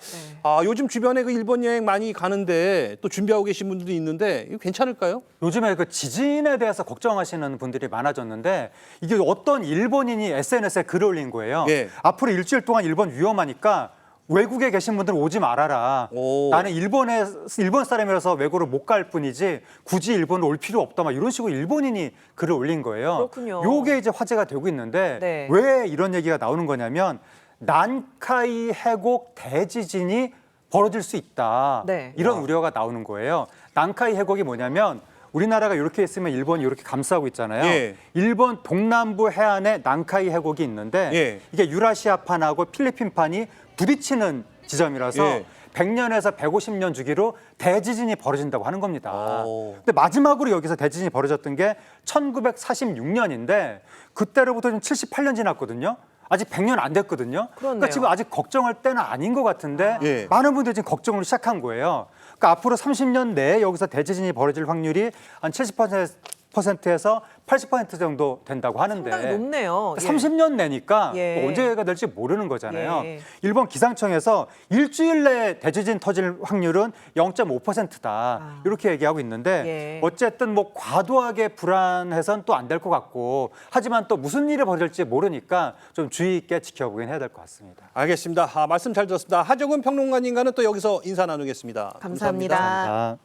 요즘 주변에 그 일본 여행 많이 가는데 또 준비하고 계신 분들도 있는데 이거 괜찮을까요? 요즘에 그 지진에 대해서 걱정하시는 분들이 많아졌는데 이게 어떤 일본인이 SNS에 글을 올린 거예요. 앞으로 일주일 동안 일본 위험하니까 외국에 계신 분들은 오지 말아라. 나는 일본 사람이라서 외국을 못 갈 뿐이지 굳이 일본을 올 필요 없다. 막 이런 식으로 일본인이 글을 올린 거예요. 그렇군요. 요게 이제 화제가 되고 있는데 왜 이런 얘기가 나오는 거냐면 난카이 해곡 대지진이 벌어질 수 있다. 이런 우려가 나오는 거예요. 난카이 해곡이 뭐냐면 우리나라가 이렇게 있으면 일본이 이렇게 감싸고 있잖아요. 일본 동남부 해안에 난카이 해곡이 있는데 이게 유라시아판하고 필리핀판이 부딪히는 지점이라서 100년에서 150년 주기로 대지진이 벌어진다고 하는 겁니다. 근데 마지막으로 여기서 대지진이 벌어졌던 게 1946년인데 그때로부터 지금 78년 지났거든요. 아직 100년 안 됐거든요. 그러니까 지금 아직 걱정할 때는 아닌 것 같은데 많은 분들이 지금 걱정을 시작한 거예요. 그러니까 앞으로 30년 내에 여기서 대지진이 벌어질 확률이 한 70%에서 80% 정도 된다고 하는데 상당히 높네요. 30년 내니까 언제가 될지 모르는 거잖아요. 일본 기상청에서 일주일 내에 대지진 터질 확률은 0.5%다. 이렇게 얘기하고 있는데 어쨌든 뭐 과도하게 불안해서는 또 안 될 것 같고 하지만 또 무슨 일이 벌어질지 모르니까 좀 주의 있게 지켜보긴 해야 될 것 같습니다. 알겠습니다. 말씀 잘 들었습니다. 하정은 평론가님과는 또 여기서 인사 나누겠습니다. 감사합니다.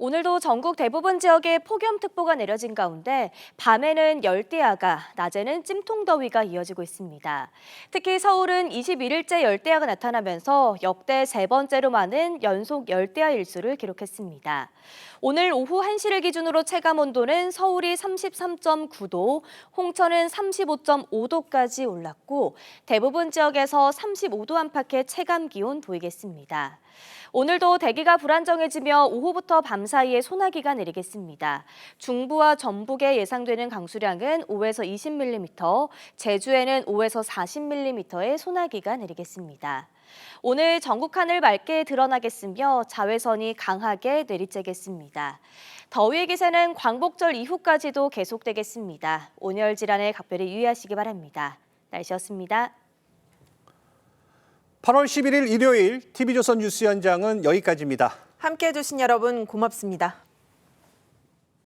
오늘도 전국 대부분 지역에 폭염특보가 내려진 가운데 밤에는 열대야가, 낮에는 찜통더위가 이어지고 있습니다. 특히 서울은 21일째 열대야가 나타나면서 역대 3번째로 많은 연속 열대야 일수를 기록했습니다. 오늘 오후 1시를 기준으로 체감온도는 서울이 33.9도, 홍천은 35.5도까지 올랐고 대부분 지역에서 35도 안팎의 체감기온 보이겠습니다. 오늘도 대기가 불안정해지며 오후부터 밤 사이에 소나기가 내리겠습니다. 중부와 전북에 예상되는 강수량은 5에서 20mm, 제주에는 5에서 40mm의 소나기가 내리겠습니다. 오늘 전국 하늘 맑게 드러나겠으며 자외선이 강하게 내리쬐겠습니다. 더위의 기세는 광복절 이후까지도 계속되겠습니다. 온열 질환에 각별히 유의하시기 바랍니다. 날씨였습니다. 8월 11일 일요일 TV조선 뉴스 현장은 여기까지입니다. 함께해 주신 여러분 고맙습니다.